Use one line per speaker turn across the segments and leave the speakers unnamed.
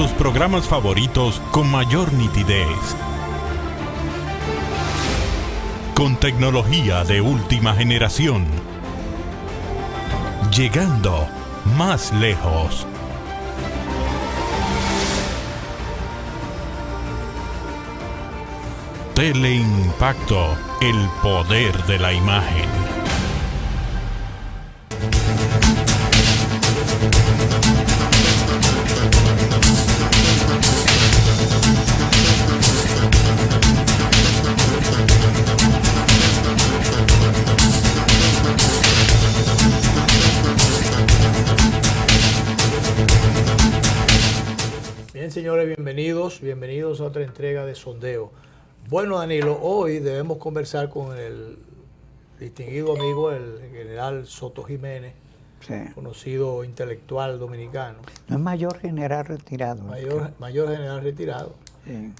tus programas favoritos con mayor nitidez. Con tecnología de última generación. Llegando más lejos. Teleimpacto, el poder de la imagen.
Bien, señores, bienvenidos a otra entrega de Sondeo. Bueno, Danilo, hoy debemos conversar con el distinguido amigo, el general Soto Jiménez,
Sí.
conocido intelectual dominicano.
No es mayor general retirado.
Mayor general retirado.
Sí.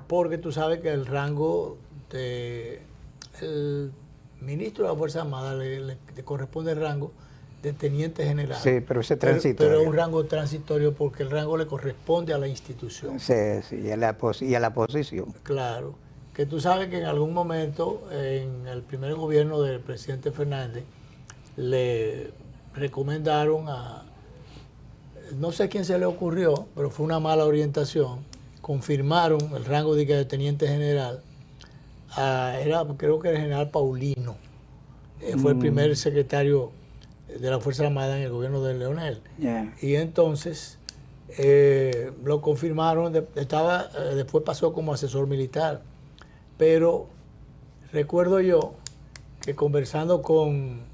Porque tú sabes que el rango de el ministro de la Fuerza Armada le corresponde el rango de teniente general.
Sí, pero ese transitorio.
Pero es un rango transitorio porque el rango le corresponde a la institución.
Sí, sí, y a la posición.
Claro, que tú sabes que en algún momento, en el primer gobierno del presidente Fernández, le recomendaron no sé quién se le ocurrió, pero fue una mala orientación, confirmaron el rango de teniente general, creo que era el general Paulino, fue el primer secretario de la Fuerza Armada en el gobierno de Leonel.
Yeah.
Y entonces lo confirmaron, después pasó como asesor militar. Pero recuerdo yo que conversando con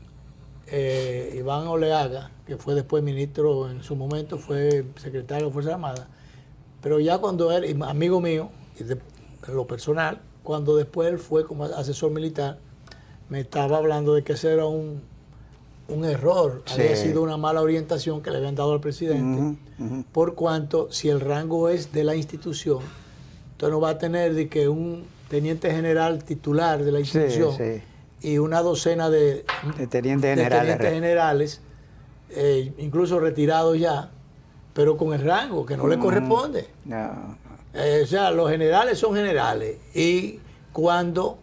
Iván Oleaga, que fue después ministro en su momento, fue secretario de Fuerza Armada, pero ya cuando él, amigo mío, en lo personal, cuando después él fue como asesor militar, me estaba hablando de que ese era un error,
Sí.
había sido una mala orientación que le habían dado al presidente, por cuanto si el rango es de la institución, entonces no va a tener de que un teniente general titular de la institución
Sí, sí.
y una docena de
tenientes
generales, incluso retirados ya, pero con el rango que no le corresponde.
No.
O sea, los generales son generales y cuando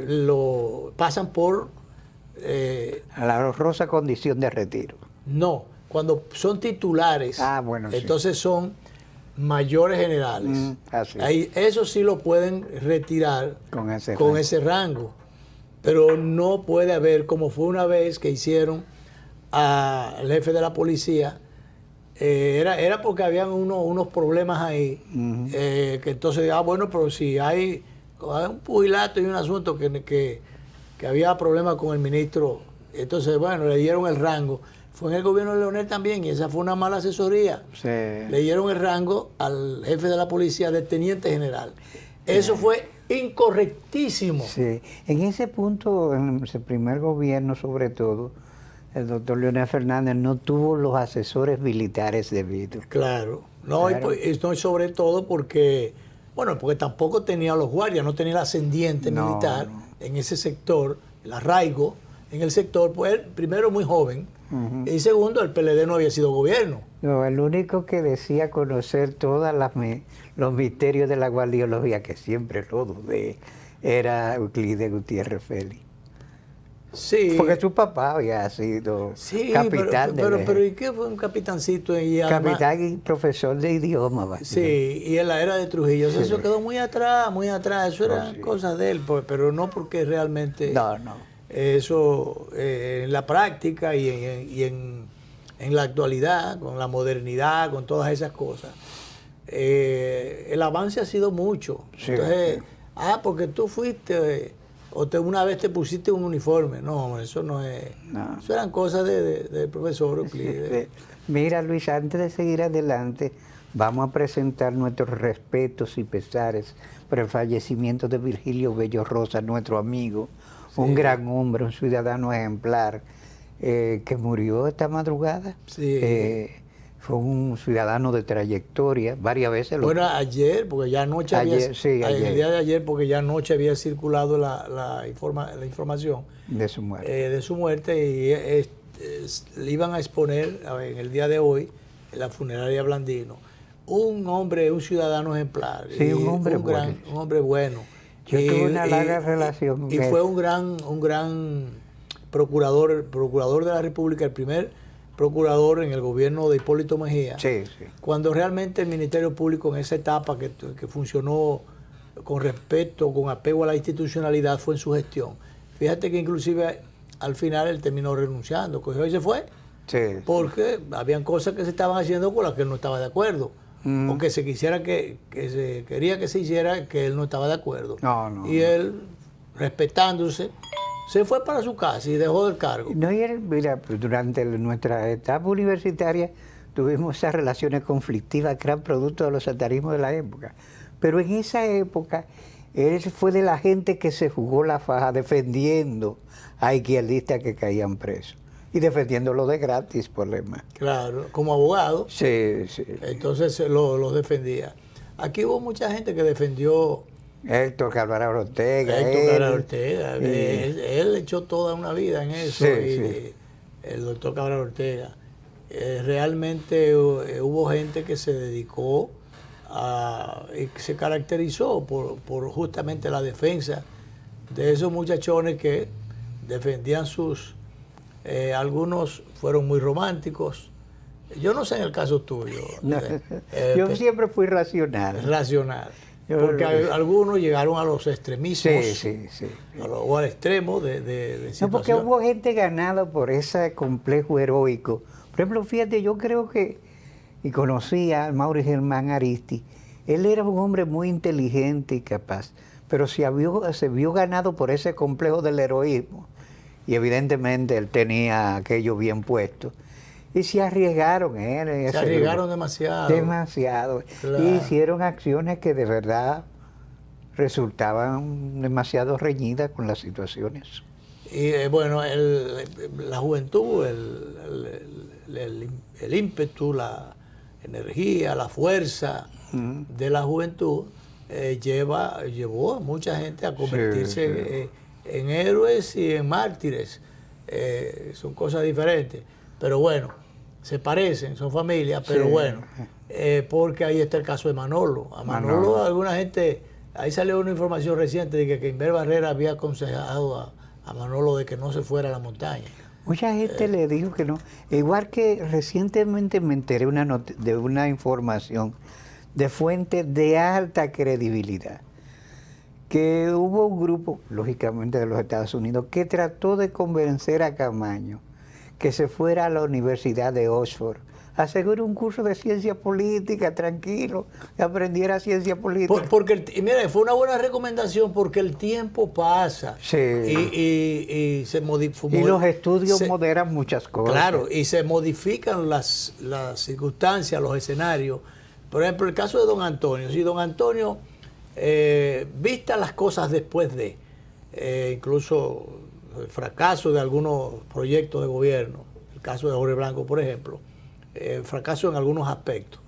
lo pasan por
A la honrosa condición de retiro.
no, cuando son titulares,
Bueno, sí.
entonces son mayores generales.
Así.
Ahí, eso sí lo pueden retirar
Con
ese rango. Pero no puede haber, como fue una vez que hicieron al jefe de la policía, era porque habían unos problemas ahí, que entonces, bueno, pero si hay un pugilato y un asunto que había problemas con el ministro, entonces, bueno, le dieron el rango. Fue en el gobierno de Leonel también, y esa fue una mala asesoría.
Sí.
Le dieron el rango al jefe de la policía de teniente general. Eso fue incorrectísimo.
Sí. En ese punto, en ese primer gobierno sobre todo, el doctor Leonel Fernández no tuvo los asesores militares debidos.
Claro. No,
Claro.
Y sobre todo porque tampoco tenía los guardias, no tenía el ascendiente militar en ese sector, el arraigo en el sector, pues él, primero muy joven, y segundo, el PLD no había sido gobierno.
No, el único que decía conocer todos los misterios de la guardiología, que siempre lo dudé, era Euclides Gutiérrez Félix.
Sí.
Porque su papá había sido capitán
pero ¿y qué fue un capitancito?
Capitán y profesor de idioma.
Sí, y en la era de Trujillo. Sí. Eso quedó muy atrás. Eso eran cosas de él, pero no porque realmente...
No.
Eso en la práctica y en la actualidad, con la modernidad, con todas esas cosas, el avance ha sido mucho.
Sí,
Entonces,
sí.
Porque tú fuiste una vez te pusiste un uniforme. No, eso no es.
No.
Eso eran cosas del profesor Euclides.
Mira, Luis, antes de seguir adelante, vamos a presentar nuestros respetos y pesares por el fallecimiento de Virgilio Bello Rosa, nuestro amigo. Sí. Un gran hombre, un ciudadano ejemplar, que murió esta madrugada.
Sí.
Fue un ciudadano de trayectoria, varias veces.
Bueno, ayer, porque ya anoche
ayer.
El día de ayer, porque ya anoche había circulado la información
de su muerte.
Y le iban a exponer en el día de hoy en la funeraria Blandino. Un hombre, un ciudadano ejemplar.
Sí, un hombre
bueno. Un hombre bueno.
Yo tuve una larga relación con
y
él.
fue un gran procurador de la República, el primer procurador en el gobierno de Hipólito Mejía.
Sí, sí.
Cuando realmente el Ministerio Público en esa etapa que funcionó con respeto, con apego a la institucionalidad, fue en su gestión. Fíjate que inclusive al final él terminó renunciando, cogió y se fue,
Sí.
porque habían cosas que se estaban haciendo con las que él no estaba de acuerdo, o que se quisiera que se quería que se hiciera, que él no estaba de acuerdo. Y él, respetándose, se fue para su casa y dejó del cargo.
No, y él, mira, pues, durante nuestra etapa universitaria tuvimos esas relaciones conflictivas que eran producto de los atarismos de la época. Pero en esa época, él fue de la gente que se jugó la faja defendiendo a izquierdistas que caían presos. Y defendiéndolo de gratis, por demás.
Claro, como abogado.
Sí, sí.
Entonces los defendía. Aquí hubo mucha gente que defendió
Héctor Cabral Ortega.
Él echó toda una vida en eso.
Sí.
El doctor Cabral Ortega. Realmente hubo gente que se dedicó y se caracterizó por justamente la defensa de esos muchachones que defendían algunos fueron muy románticos. Yo no sé en el caso tuyo.
No, yo siempre fui racional.
Porque algunos llegaron a los extremismos.
Sí.
O al extremo de situación.
No, porque hubo gente ganada por ese complejo heroico. Por ejemplo, fíjate, yo creo que, y conocí a Mauri Germán Aristi, él era un hombre muy inteligente y capaz, pero se vio ganado por ese complejo del heroísmo. Y evidentemente él tenía aquello bien puesto. Y se arriesgaron.
Se arriesgaron demasiado.
Demasiado.
Claro.
Y hicieron acciones que de verdad resultaban demasiado reñidas con las situaciones.
Y bueno, la juventud, el ímpetu, la energía, la fuerza de la juventud llevó a mucha gente a convertirse en héroes y en mártires. Son cosas diferentes. Pero bueno, se parecen, son familias, pero bueno, porque ahí está el caso de Manolo. A Manolo, alguna gente, ahí salió una información reciente de que Inver Barrera había aconsejado a Manolo de que no se fuera a la montaña.
Mucha gente le dijo que no. Igual que recientemente me enteré de una información de fuente de alta credibilidad, que hubo un grupo, lógicamente de los Estados Unidos, que trató de convencer a Camaño que se fuera a la Universidad de Oxford a hacer un curso de ciencia política, tranquilo, que aprendiera ciencia política.
Mira, fue una buena recomendación porque el tiempo pasa y se modifica.
Y los estudios moderan muchas cosas.
Claro, y se modifican las circunstancias, los escenarios. Por ejemplo, el caso de don Antonio. Si don Antonio, vista las cosas después de, incluso el fracaso de algunos proyectos de gobierno, el caso de Jorge Blanco, por ejemplo, fracaso en algunos aspectos,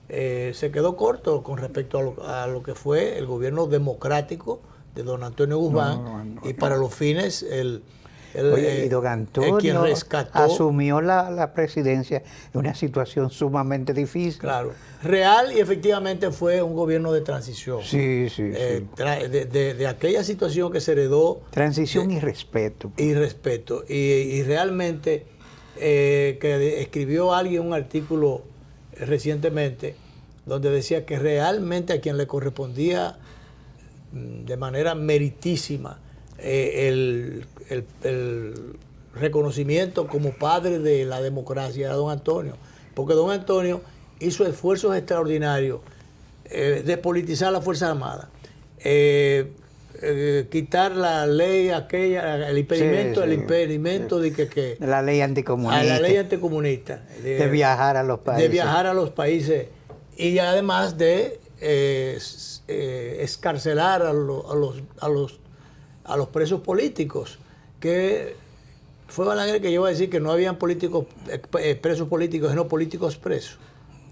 se quedó corto con respecto a lo que fue el gobierno democrático de don Antonio Guzmán, y para los fines
y don Antonio
quien rescató,
asumió la presidencia en una situación sumamente difícil.
Claro, real, y efectivamente fue un gobierno de transición.
Sí.
De aquella situación que se heredó.
Transición y respeto.
Y respeto. Y realmente, que escribió alguien un artículo recientemente donde decía que realmente a quien le correspondía de manera meritísima el reconocimiento como padre de la democracia era don Antonio, porque don Antonio hizo esfuerzos extraordinarios de politizar las Fuerzas Armadas, quitar la ley aquella, el impedimento de que
la ley anticomunista,
la ley anticomunista
de viajar a los países,
y además de escarcelar a los presos políticos, que fue Balaguer que llegó a decir que no habían políticos presos políticos, sino políticos presos.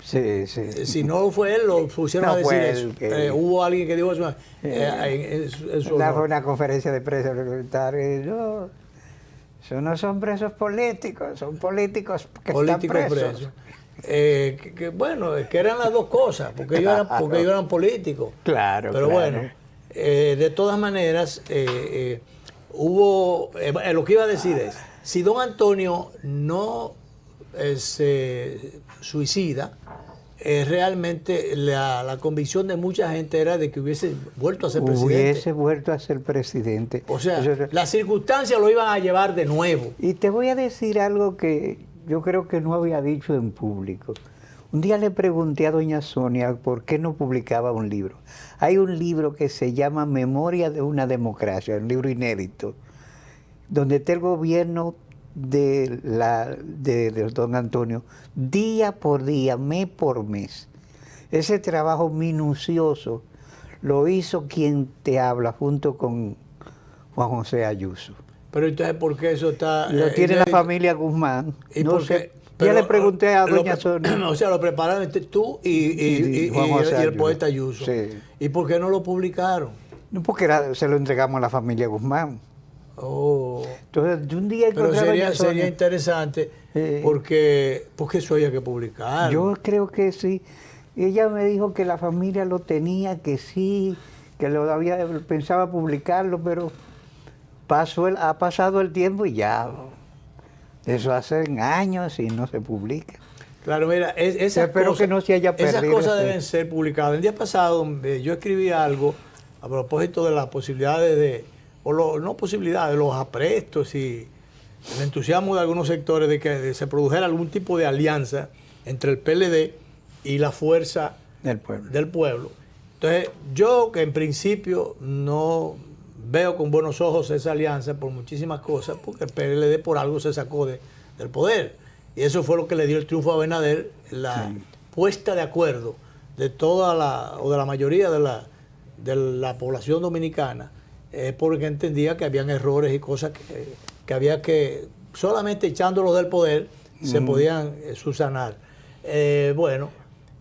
Sí.
Si no fue él, lo pusieron a decir eso. Hubo alguien que dijo eso.
Fue una conferencia de prensa eso no son presos políticos, son políticos que están presos.
bueno, que eran las dos cosas, porque ellos eran políticos.
Claro,
pero
claro.
bueno, de todas maneras, hubo, lo que iba a decir es, si don Antonio no se suicida, realmente la convicción de mucha gente era de que hubiese vuelto a ser presidente.
Hubiese vuelto a ser presidente.
O sea,
Eso-
las circunstancias lo iban a llevar de nuevo.
Y te voy a decir algo que yo creo que no había dicho en público. Un día le pregunté a doña Sonia por qué no publicaba un libro. Hay un libro que se llama Memoria de una democracia, un libro inédito, donde está el gobierno de don Antonio, día por día, mes por mes. Ese trabajo minucioso lo hizo quien te habla junto con Juan José Ayuso.
Pero entonces, ¿por qué eso está...?
Lo tiene la
inédito?
familia Guzmán.
¿Y
No
por
sé.
qué?
Ya
Pero,
le pregunté a
lo
doña
pre-
Sonia.
O sea, lo prepararon tú y
Juan José
el
Ayuso.
poeta Ayuso.
Sí.
¿Y por qué no lo publicaron?
No, porque se lo entregamos a la familia Guzmán.
Oh.
Entonces, de un día
Pero
encontré a doña
sería
Sonia.
interesante porque eso había que publicar.
Yo creo que sí. Ella me dijo que la familia lo tenía, que sí, que pensaba publicarlo, pero ha pasado el tiempo y ya. Eso hace años y no se publica.
Claro, mira,
Espero que no se haya
esas
perdido
cosas
ese-
deben ser publicadas. El día pasado yo escribí algo a propósito de las posibilidades no posibilidades, los aprestos y el entusiasmo de algunos sectores de que se produjera algún tipo de alianza entre el PLD y la fuerza
Del pueblo.
del pueblo. Entonces, yo que en principio no veo con buenos ojos esa alianza por muchísimas cosas, porque el PLD por algo se sacó del poder. Y eso fue lo que le dio el triunfo a Abinader, la puesta de acuerdo de de la mayoría de la población dominicana, porque entendía que habían errores y cosas que había que, solamente echándolos del poder, se podían subsanar. Bueno,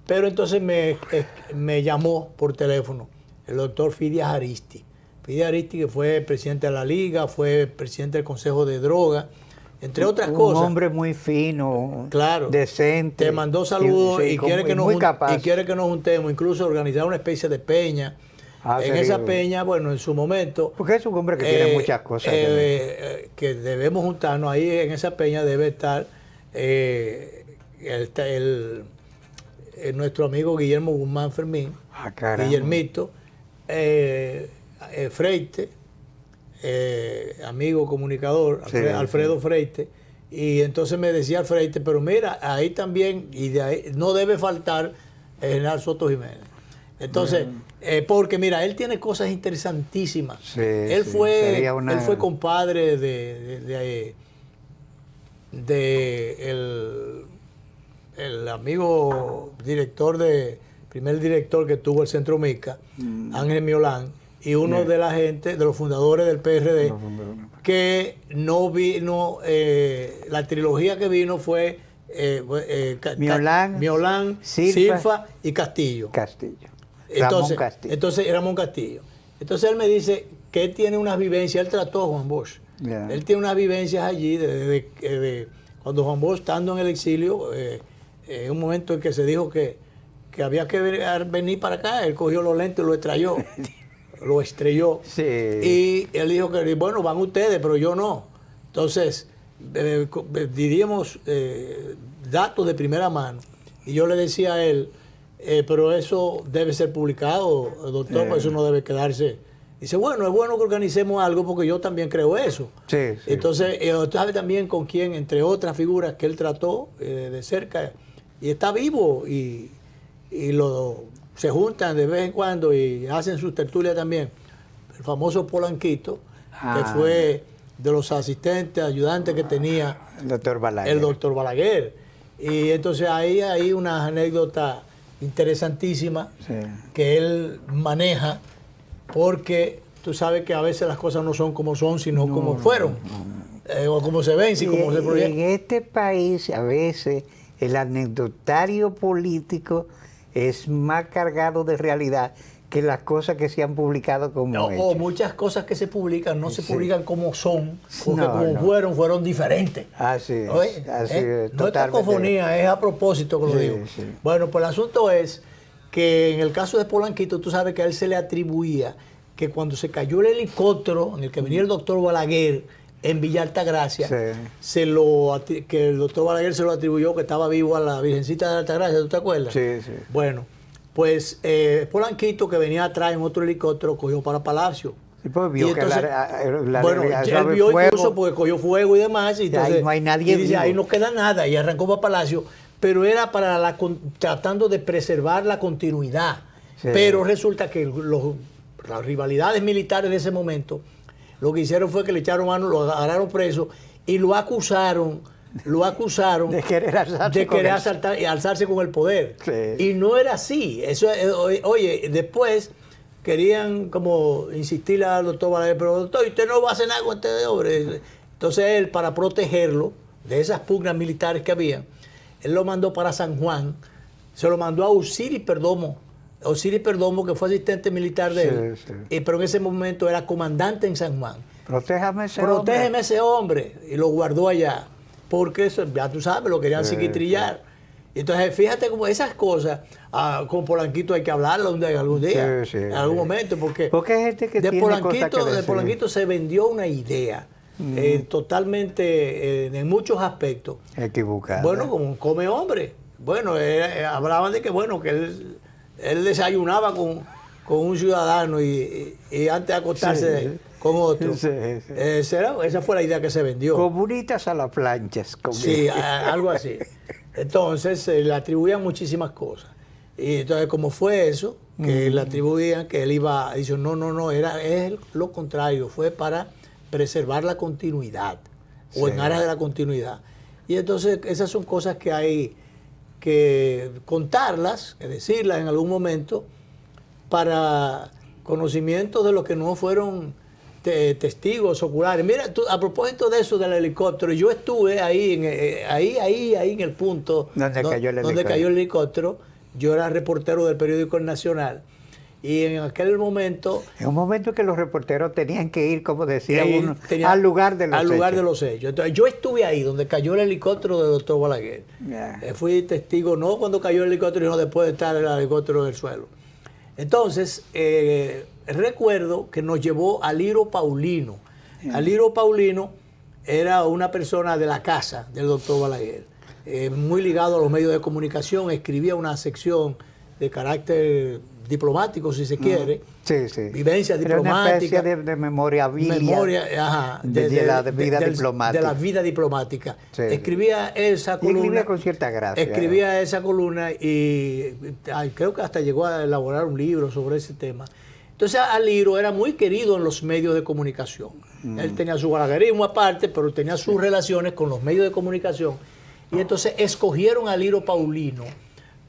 pero entonces me llamó por teléfono el doctor Fidias Aristi. Fidias Aristi, que fue presidente de la Liga, fue presidente del Consejo de Drogas, entre otras cosas.
Un hombre muy fino,
Claro.
decente.
Te mandó saludos
sí,
y quiere que
muy capaz.
nos juntemos, incluso organizar una especie de peña. En
sería
esa
bien.
peña, bueno, en su momento...
Porque es un hombre que tiene muchas cosas.
que debemos juntarnos. Ahí en esa peña debe estar nuestro amigo Guillermo Guzmán Fermín,
Caramba.
Guillermito, Freite, amigo comunicador,
Sí,
Alfredo Freite, y entonces me decía Freite, pero mira, ahí también, y de ahí no debe faltar el general Soto Jiménez. Entonces, porque mira, él tiene cosas interesantísimas.
Sí,
Él
sí,
fue
sería una-
él fue compadre el amigo primer director que tuvo el Centro Mica, Ángel Miolán, y uno de la gente, de los fundadores del PRD, que no vino, la trilogía que vino fue
Miolán,
Silfa y Castillo.
Castillo.
Entonces,
Ramón Castillo.
Entonces, Ramón Castillo. Entonces él me dice que él tiene unas vivencias, él trató a Juan Bosch.
Ya.
Él tiene unas vivencias allí de cuando Juan Bosch, estando en el exilio, en un momento en que se dijo que había que venir para acá, él cogió los lentes y lo estrelló. Lo estrelló.
Sí.
Y él dijo que, bueno, van ustedes, pero yo no. Entonces, diríamos datos de primera mano. Y yo le decía a él, pero eso debe ser publicado, doctor, pues eso no debe quedarse. Dice, bueno, es bueno que organicemos algo porque yo también creo eso.
Sí, sí.
Entonces, sabe también con quién, entre otras figuras que él trató de cerca, y está vivo y se juntan de vez en cuando y hacen sus tertulias también. El famoso Polanquito, que fue de los asistentes, ayudantes que tenía
El doctor Balaguer.
el doctor Balaguer. Y entonces ahí hay unas anécdotas interesantísimas
Sí.
que él maneja, porque tú sabes que a veces las cosas no son como son, sino como fueron, o como se ven, sino como se
En
proyectan.
este país a veces el anecdotario político es más cargado de realidad que las cosas que se han publicado como
O
hechos.
muchas cosas que se publican no se
Sí.
publican como son, porque
No,
como
no.
fueron diferentes.
Así es,
Oye,
así es,
no es
totalmente.
cacofonía, es a propósito que lo
Sí,
digo.
sí.
Bueno, pues el asunto es que en el caso de Polanquito, tú sabes que a él se le atribuía que cuando se cayó el helicóptero en el que venía el doctor Balaguer en Villa Altagracia,
Sí.
que el doctor Balaguer se lo atribuyó que estaba vivo a la Virgencita de Altagracia, ¿tú te acuerdas?
Sí, sí.
Bueno, pues Polanquito, que venía atrás en otro helicóptero, cogió para Palacio.
Sí, pues vio
Y
que
entonces,
bueno,
él vio incluso porque cogió fuego y demás. Y entonces,
ahí no hay nadie
y dice,
vivo.
ahí no queda nada. Y arrancó para Palacio. Pero era para tratando de preservar la continuidad.
Sí.
Pero resulta que las rivalidades militares de ese momento, lo que hicieron fue que le echaron mano, lo agarraron preso y lo acusaron
de querer alzarse,
y alzarse con el poder.
Sí.
Y no era así. Eso, oye, después querían como insistirle al doctor Balaguer, pero doctor, usted no va a hacer nada con este hombre. Entonces él, para protegerlo de esas pugnas militares que había, él lo mandó para San Juan, se lo mandó a Osiris Perdomo, que fue asistente militar de él,
sí.
Pero en ese momento era comandante en San Juan.
Protégeme
ese hombre. Y lo guardó allá. Porque eso, ya tú sabes, lo querían psiquitrillar. Entonces, fíjate como esas cosas, con Polanquito hay que hablarlo algún día, en algún momento, porque
hay gente que
de
tiene cosas que decir.
De Polanquito se vendió una idea totalmente, en muchos aspectos,
equivocada.
bueno, como un come hombre. Bueno, hablaban de que, bueno, que él desayunaba con un ciudadano y antes de acostarse con otro.
Sí.
Esa fue la idea que se vendió.
Comunitas a las planchas.
Sí, algo así. Entonces le atribuían muchísimas cosas. Y entonces, como fue eso, que le atribuían que él iba, dice, no, es lo contrario, fue para preservar la continuidad, o en aras de la continuidad. Y entonces esas son cosas que hay que contarlas, que decirlas en algún momento, para conocimiento de los que no fueron testigos oculares. Mira, a propósito de eso del helicóptero, yo estuve ahí en el punto
donde cayó
el helicóptero. Yo era reportero del periódico El Nacional. Y en aquel momento...
En un momento que los reporteros tenían que ir, como decía uno, al lugar de los hechos.
Entonces, yo estuve ahí, donde cayó el helicóptero del doctor Balaguer. Fui testigo, no cuando cayó el helicóptero, sino después de estar el helicóptero en el suelo. Entonces, recuerdo que nos llevó Aliro Paulino. Aliro Paulino era una persona de la casa del doctor Balaguer, muy ligado a los medios de comunicación, escribía una sección de carácter diplomático, si se quiere. Vivencia diplomática.
Una especie de memorabilia de la vida diplomática.
De la vida diplomática. Escribía esa columna.
Escribía con cierta gracia.
Escribía esa columna y creo que hasta llegó a elaborar un libro sobre ese tema. Entonces Aliro era muy querido en los medios de comunicación. Él tenía su balaguerismo aparte, pero tenía sus relaciones con los medios de comunicación. Y entonces escogieron a Aliro Paulino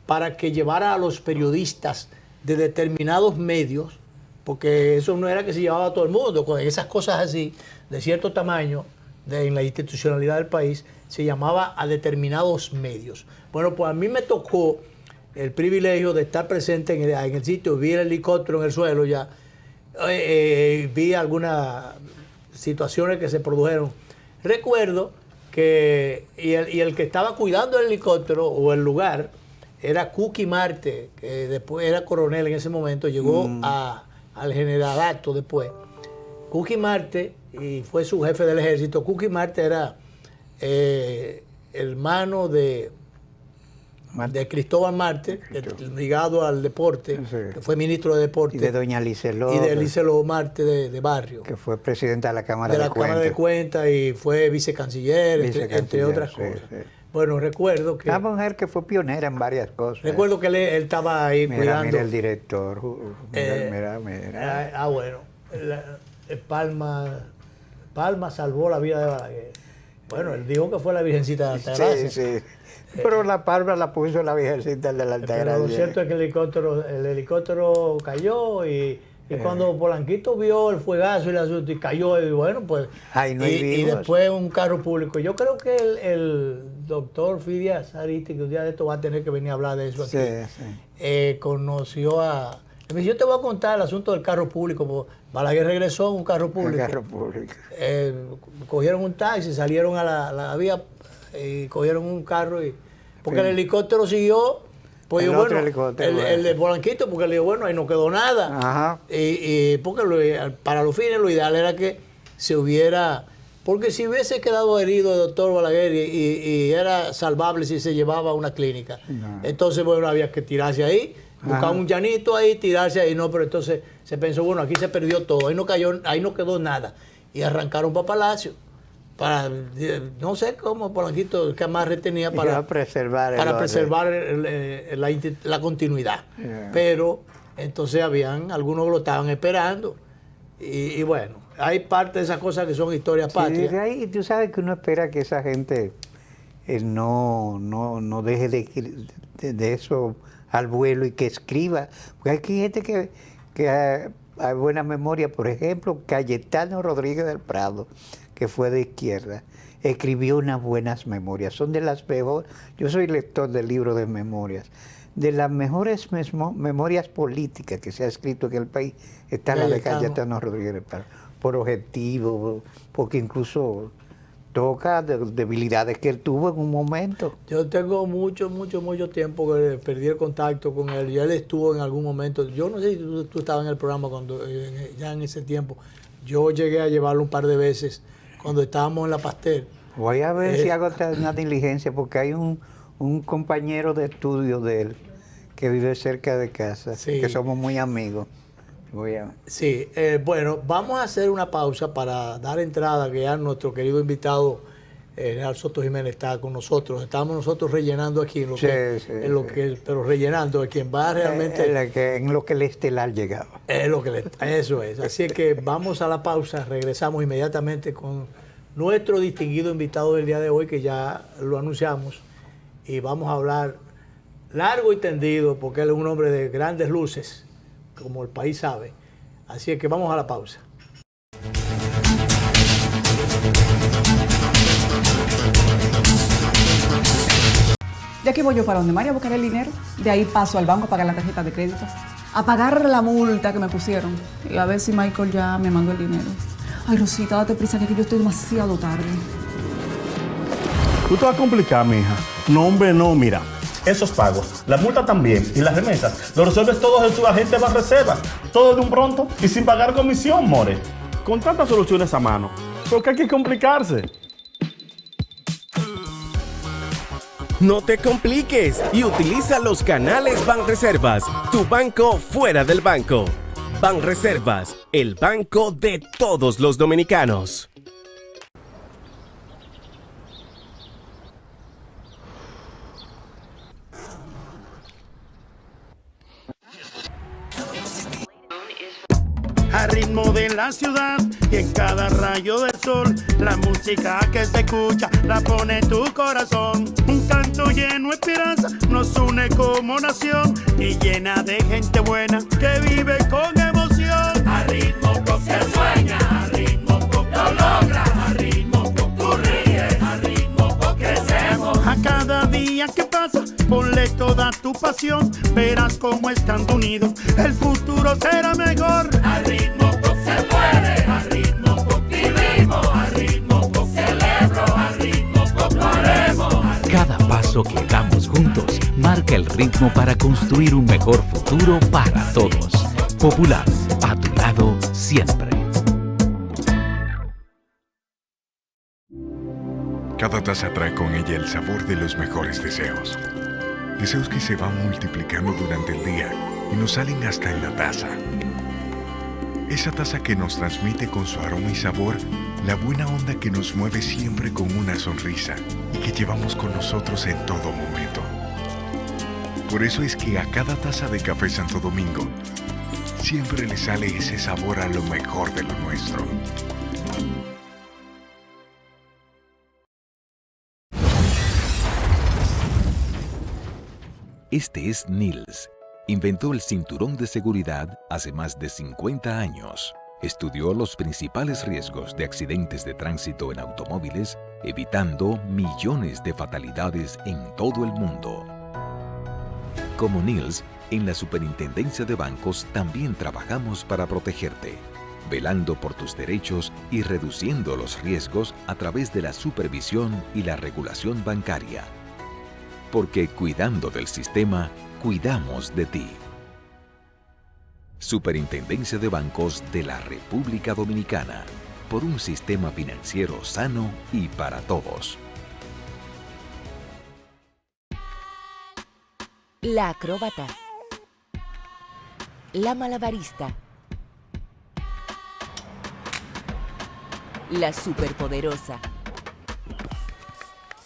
para que llevara a los periodistas de determinados medios, porque eso no era que se llevaba a todo el mundo, con esas cosas así, de cierto tamaño, en la institucionalidad del país, se llamaba a determinados medios. Bueno, pues a mí me tocó el privilegio de estar presente en el sitio, vi el helicóptero en el suelo ya, vi algunas situaciones que se produjeron. Recuerdo que, y el que estaba cuidando el helicóptero o el lugar, era Cookie Marte, que después era coronel en ese momento, llegó al generalato después. Cookie Marte, y fue su jefe del ejército. Cookie Marte era hermano de Cristóbal Marte, ligado al deporte, que fue ministro de deporte.
Y de doña Liceló.
Y de Liceló Marte de Barrio.
Que fue presidenta de la Cámara de Cuentas.
De la Cámara de Cuentas y fue vicecanciller, entre otras cosas. Bueno, recuerdo que...
Una mujer que fue pionera en varias cosas.
Recuerdo que él estaba ahí cuidando...
Mira el director. Mira.
Bueno. Palma salvó la vida de Balaguer. Bueno, él dijo que fue la Virgencita de Altagracia.
Sí. Pero la palma la puso la Virgencita de la Altagracia.
Pero lo cierto es que el helicóptero cayó y cuando Polanquito vio el fuegazo y el asunto y cayó, y bueno, pues... y después un carro público. Yo creo que el doctor Fidias Aristi, que un día de esto va a tener que venir a hablar de eso aquí, conoció a Me dice, yo te voy a contar el asunto del carro público. Porque Balaguer regresó en un carro público.
carro público.
Cogieron un taxi, salieron a la vía y cogieron un carro. Porque el helicóptero siguió. Pues
El
yo,
otro
bueno,
helicóptero,
el de Polanquito, porque le digo, bueno, ahí no quedó nada.
Ajá.
Porque para los fines lo ideal era que se hubiera... Porque si hubiese quedado herido el doctor Balaguer y era salvable si se llevaba a una clínica, entonces, bueno, había que tirarse ahí, buscar un llanito ahí, tirarse ahí. No, pero entonces se pensó, bueno, aquí se perdió todo, ahí no quedó nada. Y arrancaron para Palacio. No sé cómo Polanquito, que más retenía para preservar la continuidad.
Yeah.
Pero entonces habían algunos que lo estaban esperando. Y bueno, hay parte de esas cosas que son historias patrias.
Sí, ahí tú sabes que uno espera que esa gente no deje de eso al vuelo y que escriba. Porque hay gente que hay buena memoria. Por ejemplo, Cayetano Rodríguez del Prado, que fue de izquierda, escribió unas buenas memorias. Son de las mejores. Yo soy lector del libro de memorias. De las mejores memorias políticas que se ha escrito en el país está la de Cayetano Rodríguez del Prado. Por objetivo, porque incluso toca debilidades que él tuvo en un momento.
Yo tengo mucho tiempo que perdí el contacto con él. Y él estuvo en algún momento. Yo no sé si tú estabas en el programa cuando ya en ese tiempo. Yo llegué a llevarlo un par de veces cuando estábamos en La Pastel.
Voy a ver si hago una diligencia, porque hay un compañero de estudio de él que vive cerca de casa,
sí,
que somos muy amigos.
Sí, bueno, vamos a hacer una pausa para dar entrada, que ya nuestro querido invitado, Real Soto Jiménez, está con nosotros. Estamos nosotros rellenando aquí, pero rellenando, quien va realmente...
en lo que el estelar llegaba.
Eso es. Así que vamos a la pausa, regresamos inmediatamente con nuestro distinguido invitado del día de hoy, que ya lo anunciamos, y vamos a hablar largo y tendido, porque él es un hombre de grandes luces, como el país sabe. Así que vamos a la pausa.
De aquí voy yo para donde María a buscar el dinero. De ahí paso al banco a pagar la tarjeta de crédito. A pagar la multa que me pusieron. Y a ver si Michael ya me mandó el dinero. Ay, Rosita, date prisa que aquí yo estoy demasiado tarde.
Tú te vas a complicar, mija. No, hombre, no, mira. Esos pagos, la multa también y las remesas, lo resuelves todos en tu agente Banreservas. Todo de un pronto y sin pagar comisión, more. Con tantas soluciones a mano, ¿por qué hay que complicarse?
No te compliques y utiliza los canales Banreservas, tu banco fuera del banco. Banreservas, el banco de todos los dominicanos.
Al ritmo de la ciudad y en cada rayo del sol, la música que se escucha la pone tu corazón. Un canto lleno de esperanza nos une como nación y llena de gente buena que vive con emoción. Al ritmo que sueña, al ritmo que lo logra, al ritmo que tú ríes, al ritmo que crecemos. A cada día que pasa, ponle toda tu pasión, verás cómo estando unidos el futuro será mejor. Al ritmo que se puede, al ritmo que vivimos, al ritmo que celebro, al ritmo que haremos.
Cada paso que damos juntos marca el ritmo para construir un mejor futuro para todos. Popular, a tu lado siempre.
Cada taza trae con ella el sabor de los mejores deseos. Deseos que se van multiplicando durante el día y nos salen hasta en la taza. Esa taza que nos transmite con su aroma y sabor la buena onda que nos mueve siempre con una sonrisa y que llevamos con nosotros en todo momento. Por eso es que a cada taza de café Santo Domingo siempre le sale ese sabor a lo mejor de lo nuestro.
Este es Niels. Inventó el cinturón de seguridad hace más de 50 años. Estudió los principales riesgos de accidentes de tránsito en automóviles, evitando millones de fatalidades en todo el mundo. Como Niels, En la Superintendencia de Bancos también trabajamos para protegerte, velando por tus derechos y reduciendo los riesgos a través de la supervisión y la regulación bancaria. Porque cuidando del sistema, cuidamos de ti. Superintendencia de Bancos de la República Dominicana, por un sistema financiero sano y para todos.
La acróbata. La malabarista. La superpoderosa.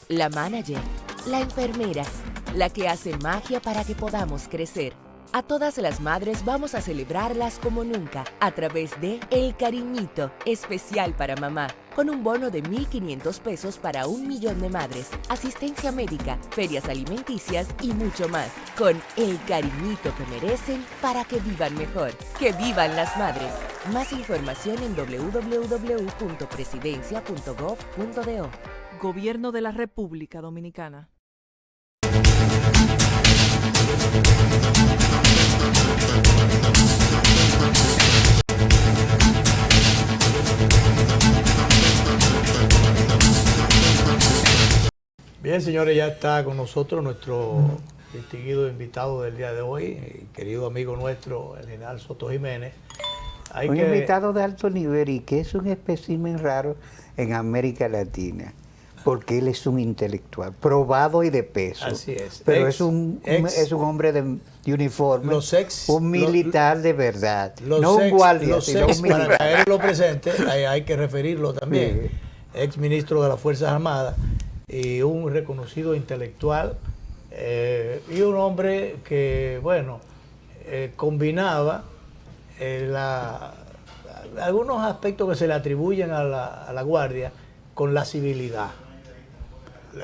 La manager. La enfermera. La que hace magia para que podamos crecer. A todas las madres vamos a celebrarlas como nunca a través de El Cariñito, especial para mamá, con un bono de 1.500 pesos para 1 millón de madres, asistencia médica, ferias alimenticias y mucho más. Con El Cariñito que merecen para que vivan mejor. ¡Que vivan las madres! Más información en www.presidencia.gov.do.
Gobierno de la República Dominicana.
Bien, señores, ya está con nosotros nuestro distinguido invitado del día de hoy, querido amigo nuestro, el general Soto Jiménez.
Un invitado de alto nivel y que es un espécimen raro en América Latina, porque él es un intelectual, probado y de peso.
Así es.
Pero es un hombre de uniforme, un militar de verdad, no un guardia, sino un militar.
Para traerlo presente, hay que referirlo también. Sí. Ex ministro de las Fuerzas Armadas y un reconocido intelectual y un hombre que, bueno, combinaba algunos aspectos que se le atribuyen a la Guardia con la civilidad.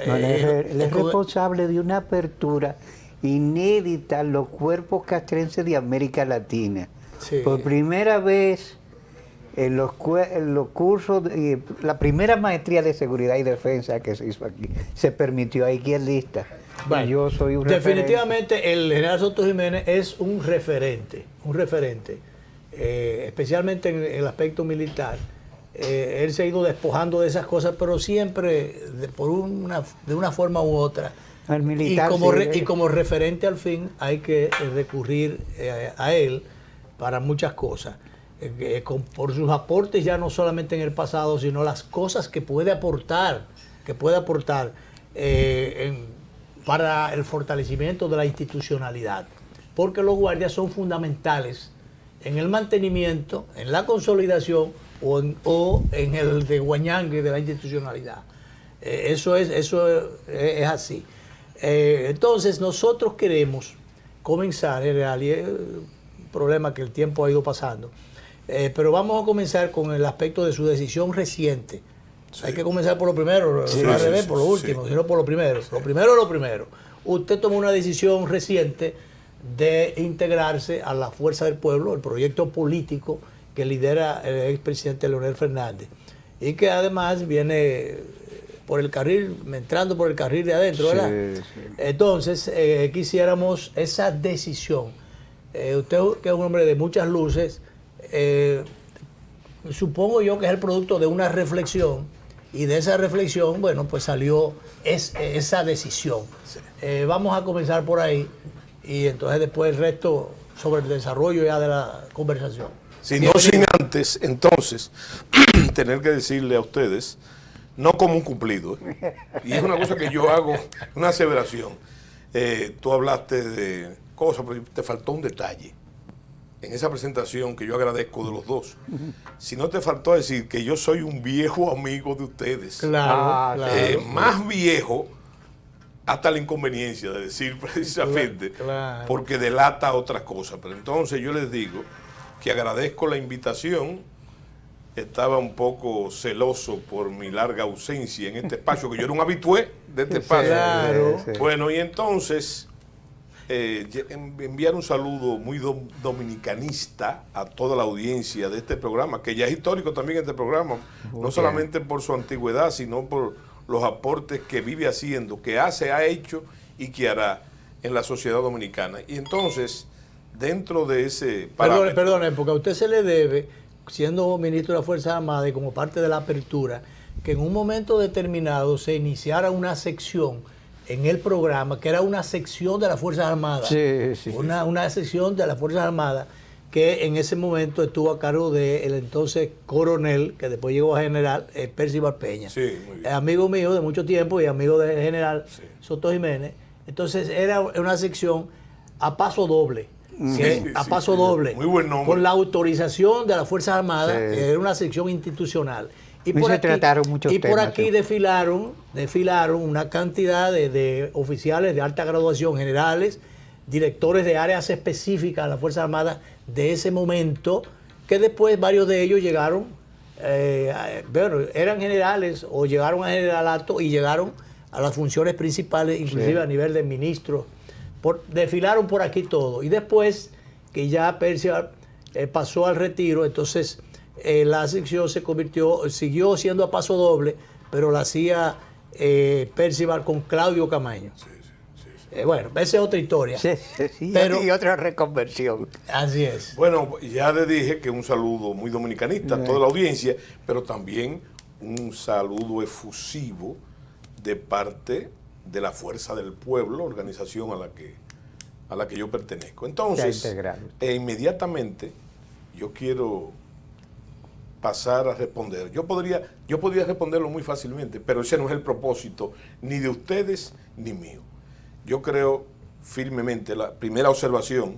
No, él es responsable de una apertura inédita en los cuerpos castrenses de América Latina. Sí. Por primera vez en los cursos, la primera maestría de seguridad y defensa que se hizo aquí, se permitió a izquierdistas.
Bueno, yo soy un definitivamente referente. El general Soto Jiménez es un referente, especialmente en el aspecto militar. Él se ha ido despojando de esas cosas, pero siempre de una forma u otra.
El militar,
y como referente al fin hay que recurrir a él para muchas cosas. Por sus aportes ya no solamente en el pasado, sino las cosas que puede aportar para el fortalecimiento de la institucionalidad. Porque los guardias son fundamentales en el mantenimiento, en la consolidación o en el desguañangue de la institucionalidad. Eso es así. Entonces nosotros queremos comenzar, en realidad es un problema que el tiempo ha ido pasando, pero vamos a comenzar con el aspecto de su decisión reciente. Sí. Hay que comenzar por lo primero, no al revés, por lo último, sino por lo primero. Lo primero es lo primero. Usted tomó una decisión reciente de integrarse a la Fuerza del Pueblo, el proyecto político que lidera el expresidente Leonel Fernández, y que además viene por el carril, entrando por el carril de adentro, ¿verdad? Sí, sí. Entonces, quisiéramos esa decisión. Usted, que es un hombre de muchas luces, supongo yo que es el producto de una reflexión, y de esa reflexión, bueno, pues salió esa decisión. Sí. Vamos a comenzar por ahí, y entonces después el resto sobre el desarrollo ya de la conversación.
Si no sin antes, entonces, tener que decirle a ustedes, no como un cumplido, y es una cosa que yo hago, una aseveración. Tú hablaste de cosas, pero te faltó un detalle en esa presentación que yo agradezco de los dos. Si no, te faltó decir que yo soy un viejo amigo de ustedes.
Claro, claro.
Más viejo, hasta la inconveniencia de decir precisamente, claro, porque delata otra cosa. Pero entonces yo les digo que agradezco la invitación. Estaba un poco celoso por mi larga ausencia en este espacio, que yo era un habitué de este espacio.
Claro.
Bueno, y entonces enviar un saludo muy dominicanista a toda la audiencia de este programa, que ya es histórico también este programa, no solamente por su antigüedad, sino por los aportes que vive haciendo, que hace, ha hecho y que hará en la sociedad dominicana. Y entonces dentro de ese parámetro.
Perdone, porque a usted se le debe, siendo ministro de las Fuerzas Armadas y como parte de la apertura, que en un momento determinado se iniciara una sección en el programa, que era una sección de las Fuerzas Armadas.
Sí.
Una sección de las Fuerzas Armadas que en ese momento estuvo a cargo del entonces coronel, que después llegó a general, Percival Peña.
Sí, muy bien.
Amigo mío de mucho tiempo y amigo del general Soto Jiménez. Entonces era una sección a paso doble. Paso doble.
Muy buen nombre.
Con la autorización de las Fuerzas Armadas,
Sí.
era una sección institucional. Y
se trataron muchos
por
temas,
aquí
sí.
desfilaron una cantidad de oficiales de alta graduación, generales, directores de áreas específicas de las Fuerzas Armadas de ese momento, que después varios de ellos llegaron, eran generales o llegaron a generalato y llegaron a las funciones principales, inclusive a nivel de ministros. Desfilaron por aquí todo. Y después que ya Percival pasó al retiro, entonces la sección siguió siendo a paso doble, pero la hacía Percival con Claudio Camaño. Bueno, esa es otra historia.
Pero, y otra reconversión.
Así es.
Bueno, ya le dije que un saludo muy dominicanista a toda la audiencia, pero también un saludo efusivo de parte de la Fuerza del Pueblo, organización a la que yo pertenezco. Entonces, inmediatamente yo quiero pasar a responder. Yo podría responderlo muy fácilmente, pero ese no es el propósito ni de ustedes ni mío. Yo creo firmemente, la primera observación,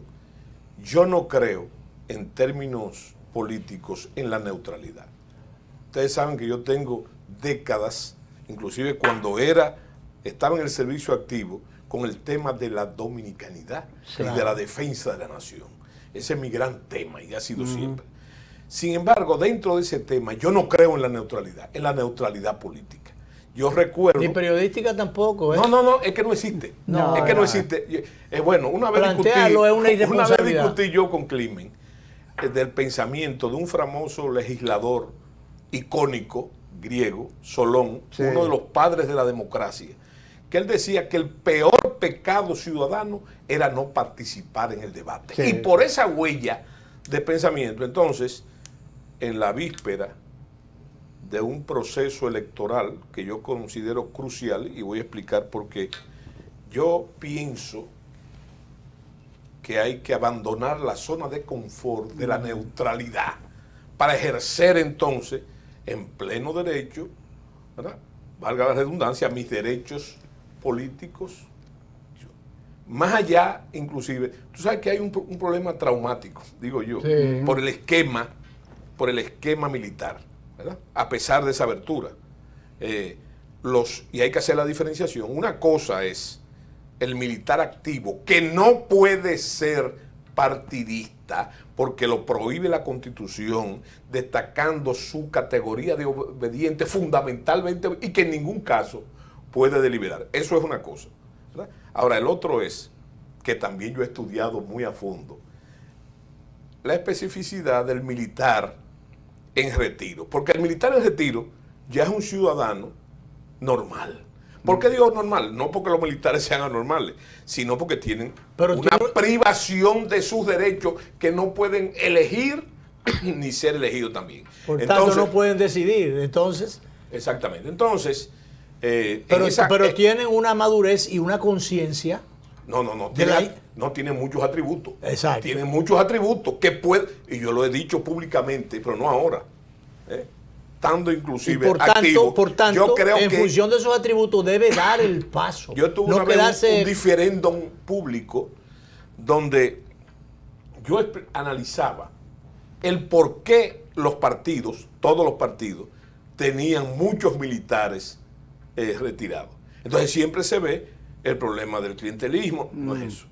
yo no creo en términos políticos en la neutralidad. Ustedes saben que yo tengo décadas, inclusive cuando estaba en el servicio activo, con el tema de la dominicanidad y de la defensa de la nación. Ese es mi gran tema y ha sido siempre. Sin embargo, dentro de ese tema, yo no creo en la neutralidad política. Yo recuerdo...
Ni periodística tampoco, ¿eh?
No, es que no existe. No existe. Bueno, una vez discutí yo con Climen del pensamiento de un famoso legislador icónico griego, Solón, uno de los padres de la democracia, que él decía que el peor pecado ciudadano era no participar en el debate. Y por esa huella de pensamiento, entonces, en la víspera de un proceso electoral que yo considero crucial, y voy a explicar por qué, yo pienso que hay que abandonar la zona de confort de la neutralidad para ejercer entonces en pleno derecho, ¿verdad?, valga la redundancia, mis derechos políticos, más allá inclusive. Tú sabes que hay un problema traumático, digo yo, por el esquema militar, ¿verdad?, a pesar de esa abertura. Y hay que hacer la diferenciación. Una cosa es el militar activo, que no puede ser partidista porque lo prohíbe la Constitución, destacando su categoría de obediente fundamentalmente y que en ningún caso puede deliberar. Eso es una cosa, ¿verdad? Ahora, el otro es, que también yo he estudiado muy a fondo, la especificidad del militar en retiro. Porque el militar en retiro ya es un ciudadano normal. ¿Por qué digo normal? No porque los militares sean anormales, sino porque tienen una privación de sus derechos que no pueden elegir ni ser elegidos también.
Por tanto, no pueden decidir, entonces.
Exactamente. Entonces,
pero tienen una madurez y una conciencia.
No tienen muchos atributos.
Exacto.
Tienen muchos atributos que pueden, y yo lo he dicho públicamente, pero no ahora. Estando inclusive activo.
Por tanto,
yo creo
en función de esos atributos debe dar el paso.
Yo tuve una vez un diferéndum público donde yo analizaba el por qué los partidos, todos los partidos, tenían muchos militares retirados. Entonces siempre se ve el problema del clientelismo, no es eso.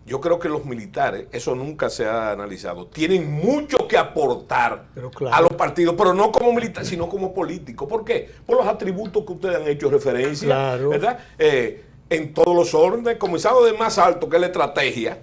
Yo creo que los militares, eso nunca se ha analizado, tienen mucho que aportar a los partidos, pero no como militares, sino como políticos. ¿Por qué? Por los atributos que ustedes han hecho referencia, ¿verdad? En todos los órdenes, comenzando de más alto, que es la estrategia,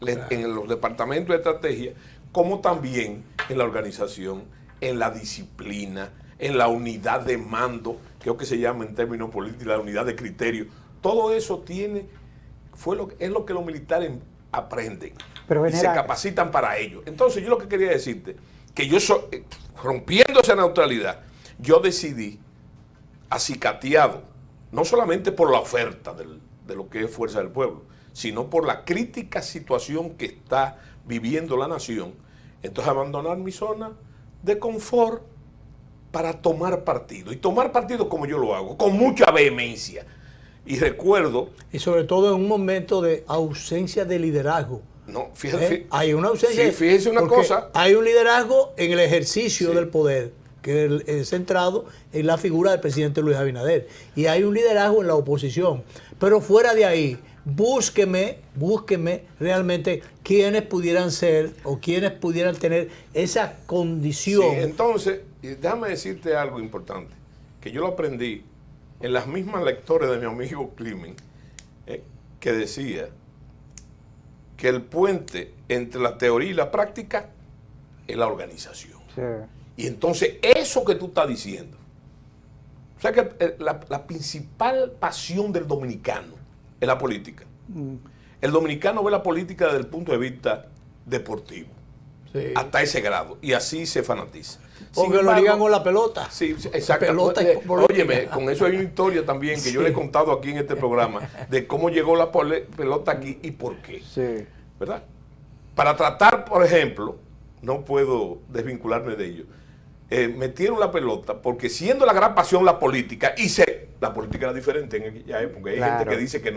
en los departamentos de estrategia, como también en la organización, en la disciplina, en la unidad de mando, creo que se llama en términos políticos la unidad de criterio. Todo eso es lo que los militares aprenden
Pero
y se
general,
capacitan para ello. Entonces, yo lo que quería decirte, que yo rompiendo esa neutralidad, yo decidí, acicateado, no solamente por la oferta de lo que es Fuerza del Pueblo, sino por la crítica situación que está viviendo la nación, entonces abandonar mi zona de confort para tomar partido. Y tomar partido como yo lo hago, con mucha vehemencia. Y recuerdo...
Y sobre todo en un momento de ausencia de liderazgo.
No, fíjate,
hay una ausencia.
Sí, fíjese una cosa.
Hay un liderazgo en el ejercicio del poder, que es centrado en la figura del presidente Luis Abinader. Y hay un liderazgo en la oposición. Pero fuera de ahí, búsqueme realmente quiénes pudieran ser o quiénes pudieran tener esa condición.
Sí, entonces, déjame decirte algo importante, que yo lo aprendí en las mismas lectores de mi amigo Climen, que decía que el puente entre la teoría y la práctica es la organización.
sí.
Y entonces, eso que tú estás diciendo, o sea que la principal pasión del dominicano es la política. El dominicano ve la política desde el punto de vista deportivo, hasta ese grado, y así se fanatiza.
Porque lo ligan con la pelota.
Sí, exacto.
Pelota
Óyeme, con eso hay una historia también que yo le he contado aquí en este programa, de cómo llegó la pelota aquí y por qué.
Sí.
¿Verdad? Para tratar, por ejemplo, no puedo desvincularme de ello, metieron la pelota porque siendo la gran pasión la política, la política era diferente en aquella época. Hay gente que dice que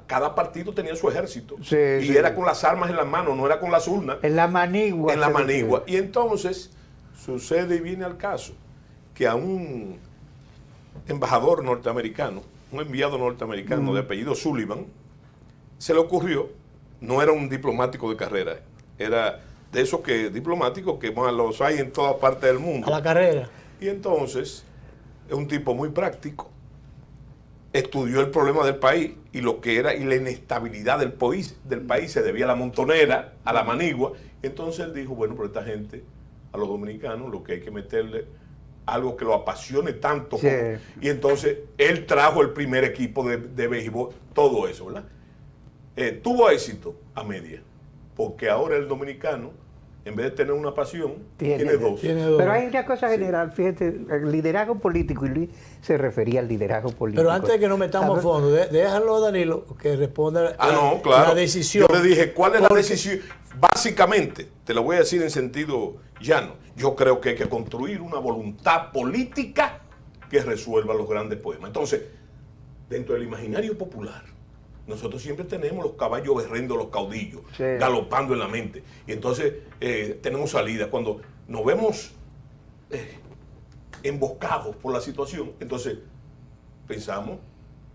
cada partido tenía su ejército y era con las armas en las manos, no era con las urnas.
En la manigua.
En la manigua. Y entonces sucede y viene al caso que a un embajador norteamericano, un enviado norteamericano de apellido Sullivan, se le ocurrió, no era un diplomático de carrera, era de esos diplomáticos que los hay en toda parte del mundo.
A la carrera.
Y entonces, es un tipo muy práctico, estudió el problema del país y lo que era y la inestabilidad del país se debía a la montonera, a la manigua. Entonces él dijo, bueno, pero esta gente, a los dominicanos, lo que hay que meterle algo que lo apasione tanto.
Sí.
Y entonces él trajo el primer equipo de béisbol, todo eso, ¿verdad? Tuvo éxito a media, porque ahora el dominicano, en vez de tener una pasión, tiene dos.
Pero hay una cosa general, fíjate, el liderazgo político, y Luis se refería al liderazgo político.
Pero antes de que nos metamos a fondo, déjalo, Danilo, que responda
no, claro.
la decisión.
Yo le dije, ¿cuál es la decisión? Básicamente, te lo voy a decir en sentido llano, yo creo que hay que construir una voluntad política que resuelva los grandes poemas. Entonces, dentro del imaginario popular, nosotros siempre tenemos los caballos berrendo, los caudillos, galopando en la mente. Y entonces tenemos salida. Cuando nos vemos emboscados por la situación, entonces pensamos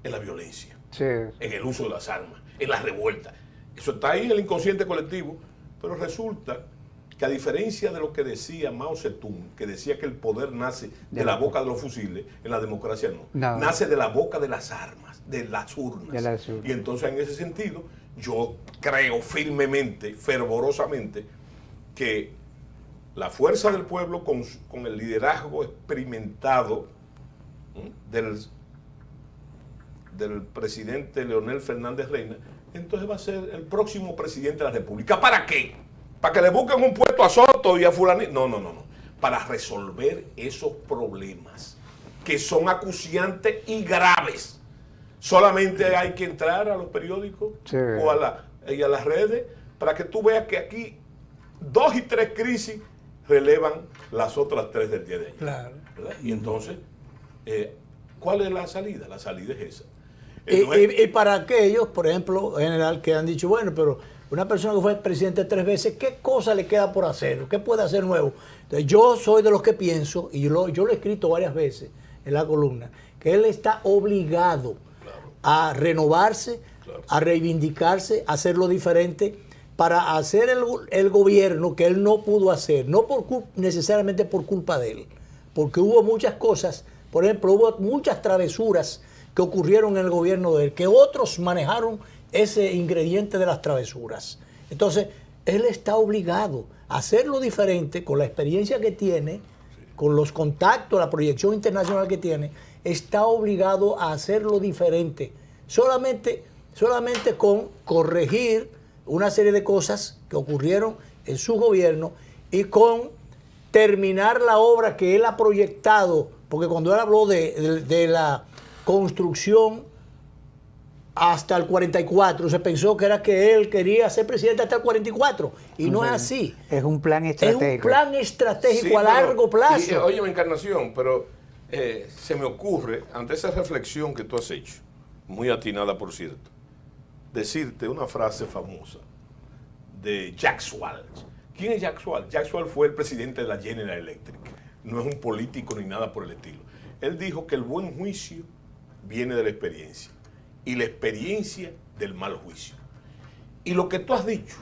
en la violencia, en el uso de las armas, en la revuelta. Eso está ahí en el inconsciente colectivo, pero resulta que a diferencia de lo que decía Mao Zedong, que decía que el poder nace de la boca de los fusiles, en la democracia no. Nace de la boca de las armas, de las urnas. Y entonces en ese sentido, yo creo firmemente, fervorosamente, que la fuerza del pueblo con el liderazgo experimentado del presidente Leonel Fernández Reina, entonces va a ser el próximo presidente de la República. ¿Para qué? ¿Para que le busquen un puesto a Soto y a Fulanito? No. Para resolver esos problemas que son acuciantes y graves. Solamente hay que entrar a los periódicos o a las redes para que tú veas que aquí 2 y 3 crisis relevan las otras 3 del día de ayer. Claro. ¿Verdad? Y entonces, ¿cuál es la salida? La salida es esa.
Y para aquellos, por ejemplo, general, que han dicho, bueno, pero una persona que fue presidente 3 veces, ¿qué cosa le queda por hacer? ¿Qué puede hacer nuevo? Entonces, yo soy de los que pienso, y yo lo he escrito varias veces en la columna, que él está obligado a renovarse, a reivindicarse, a hacerlo diferente, para hacer el gobierno que él no pudo hacer, no necesariamente por culpa de él, porque hubo muchas cosas, por ejemplo, hubo muchas travesuras que ocurrieron en el gobierno de él, que otros manejaron ese ingrediente de las travesuras. Entonces, él está obligado a hacerlo diferente con la experiencia que tiene, con los contactos, la proyección internacional que tiene, está obligado a hacerlo diferente. Solamente con corregir una serie de cosas que ocurrieron en su gobierno y con terminar la obra que él ha proyectado, porque cuando él habló de la construcción hasta el 44, se pensó que era que él quería ser presidente hasta el 44, y no es así.
Es un plan estratégico.
Es un plan estratégico
Sí,
a largo plazo.
Y, óyeme, Encarnación, pero se me ocurre, ante esa reflexión que tú has hecho, muy atinada por cierto, decirte una frase famosa de Jack Welch. ¿Quién es Jack Welch? Jack Welch fue el presidente de la General Electric. No es un político ni nada por el estilo. Él dijo que el buen juicio viene de la experiencia y la experiencia del mal juicio. Y lo que tú has dicho,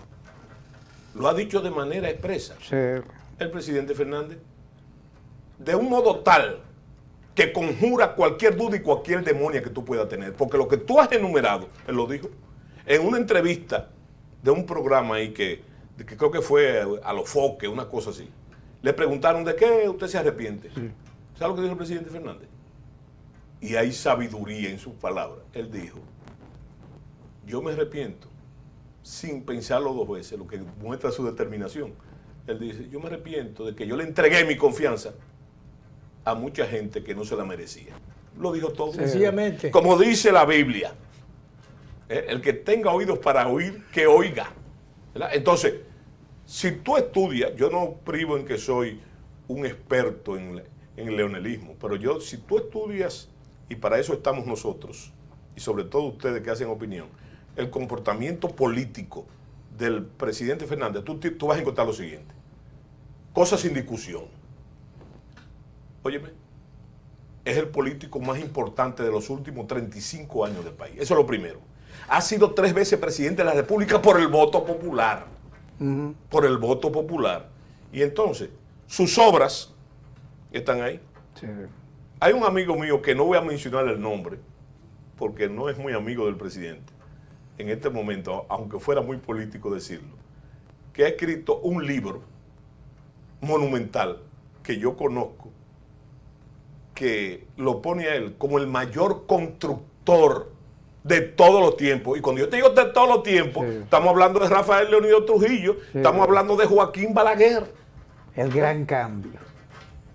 lo ha dicho de manera expresa el presidente Fernández, de un modo tal que conjura cualquier duda y cualquier demonia que tú puedas tener. Porque lo que tú has enumerado, él lo dijo, en una entrevista de un programa ahí que creo que fue a los Foques, una cosa así. Le preguntaron de qué usted se arrepiente. ¿Sabe lo que dijo el presidente Fernández? Y hay sabiduría en sus palabras. Él dijo, yo me arrepiento sin pensarlo dos veces, lo que muestra su determinación. Él dice, yo me arrepiento de que yo le entregué mi confianza a mucha gente que no se la merecía. Lo dijo todo.
Sencillamente.
Como dice la Biblia, el que tenga oídos para oír, que oiga. ¿Verdad? Entonces, si tú estudias, yo no privo en que soy un experto en leonelismo, pero si tú estudias, y para eso estamos nosotros, y sobre todo ustedes que hacen opinión, el comportamiento político del presidente Fernández, tú vas a encontrar lo siguiente. Cosas sin discusión. Óyeme, es el político más importante de los últimos 35 años del país. Eso es lo primero. Ha sido 3 veces presidente de la República por el voto popular. Por el voto popular. Y entonces, sus obras están ahí.
Sí.
Hay un amigo mío que no voy a mencionar el nombre, porque no es muy amigo del presidente, en este momento, aunque fuera muy político decirlo, que ha escrito un libro monumental que yo conozco, que lo pone a él como el mayor constructor de todos los tiempos. Y cuando yo te digo de todos los tiempos, estamos hablando de Rafael Leónidas Trujillo, estamos hablando de Joaquín Balaguer.
El gran cambio.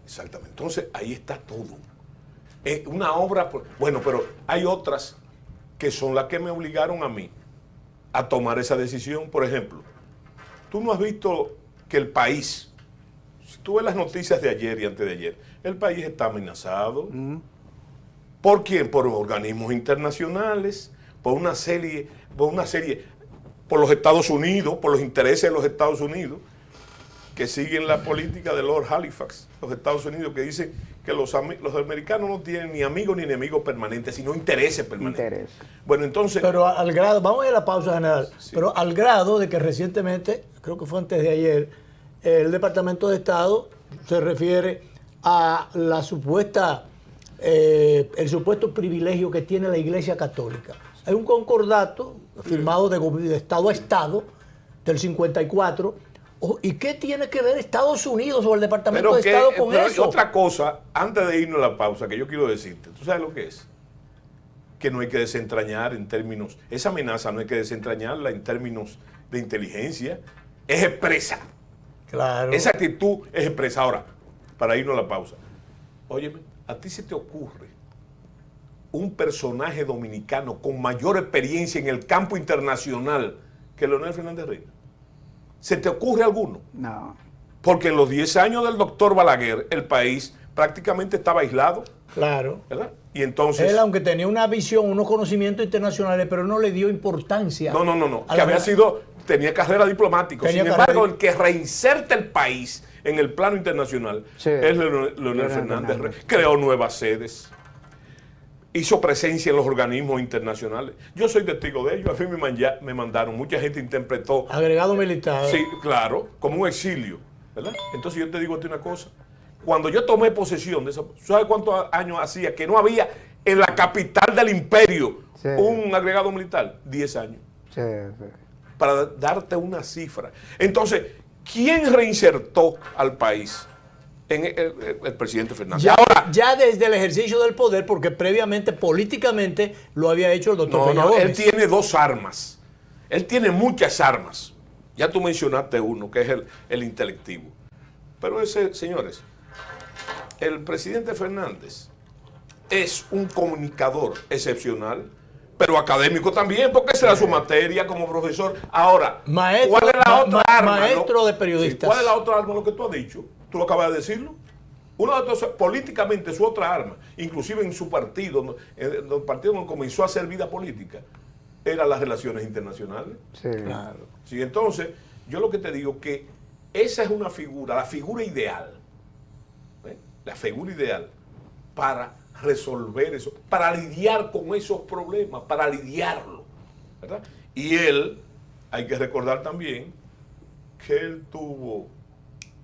Exactamente. Entonces, ahí está todo. Una obra, bueno, pero hay otras que son las que me obligaron a mí a tomar esa decisión. Por ejemplo, tú no has visto que el país, si tú ves las noticias de ayer y antes de ayer, el país está amenazado. ¿Por quién? Por organismos internacionales, por los Estados Unidos, por los intereses de los Estados Unidos, que siguen la política de Lord Halifax, los Estados Unidos, que dicen que los americanos no tienen ni amigos ni enemigos permanentes, sino intereses permanentes. Bueno, entonces...
Pero al grado, vamos a ir a la pausa general, pero al grado de que recientemente, creo que fue antes de ayer, el Departamento de Estado se refiere a la supuesta, el supuesto privilegio que tiene la Iglesia Católica. Hay un concordato firmado de Estado a Estado del 54. ¿Y qué tiene que ver Estados Unidos o el Departamento de Estado con eso?
Otra cosa, antes de irnos a la pausa, que yo quiero decirte, ¿tú sabes lo que es? Que no hay que desentrañar en términos, esa amenaza no hay que desentrañarla en términos de inteligencia, es expresa.
Claro.
Esa actitud es expresa. Ahora, para irnos a la pausa, óyeme, ¿a ti se te ocurre un personaje dominicano con mayor experiencia en el campo internacional que Leonel Fernández Reina? ¿Se te ocurre alguno?
No.
Porque en los 10 años del doctor Balaguer, el país prácticamente estaba aislado.
Claro.
¿Verdad? Y entonces...
Él, aunque tenía una visión, unos conocimientos internacionales, pero no le dio importancia.
No. Que tenía carrera diplomática. Sin embargo, el que reinserta el país en el plano internacional es Leonel Fernández. Creó nuevas sedes. Hizo presencia en los organismos internacionales. Yo soy testigo de ello. A mí me mandaron. Mucha gente interpretó.
Agregado militar.
Sí, claro. Como un exilio. ¿Verdad? Entonces yo te digo a ti una cosa. Cuando yo tomé posesión de eso, ¿sabes cuántos años hacía que no había en la capital del imperio un agregado militar? 10 años. Para darte una cifra. Entonces, ¿quién reinsertó al país? El presidente Fernández.
Ya desde el ejercicio del poder, porque previamente, políticamente, lo había hecho el doctor Peña Gómez.
Él tiene 2 armas. Él tiene muchas armas. Ya tú mencionaste uno, que es el intelectivo. Pero ese, señores, el presidente Fernández es un comunicador excepcional, pero académico también, porque esa era su materia como profesor. Ahora,
maestro,
¿cuál es la otra arma?
Maestro de periodistas.
Sí, ¿cuál es la otra arma? Lo que tú has dicho. Tú lo acabas de decirlo. Una de otras, políticamente, su otra arma, inclusive en su partido, en el partido donde comenzó a hacer vida política, eran las relaciones internacionales.
Sí.
Claro.
Sí, entonces, yo lo que te digo que esa es una figura, la figura ideal. La figura ideal para resolver eso, para lidiar con esos problemas, para lidiarlo, ¿verdad? Y él, hay que recordar también que él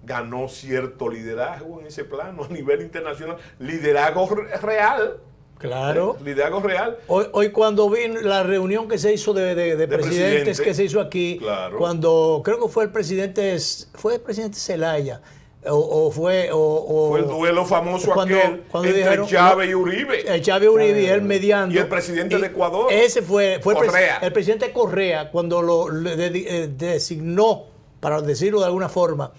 ganó cierto liderazgo en ese plano a nivel internacional, liderazgo real.
Claro.
Liderazgo real.
Hoy cuando vi la reunión que se hizo de presidentes que se hizo aquí,
claro.
Cuando creo que fue el presidente Zelaya, fue
el duelo famoso cuando entre
dijeron,
Chávez y Uribe.
Chávez y Uribe y él mediando.
Y el presidente de Ecuador.
Ese fue
Correa.
el presidente Correa, cuando designó, para decirlo de alguna forma,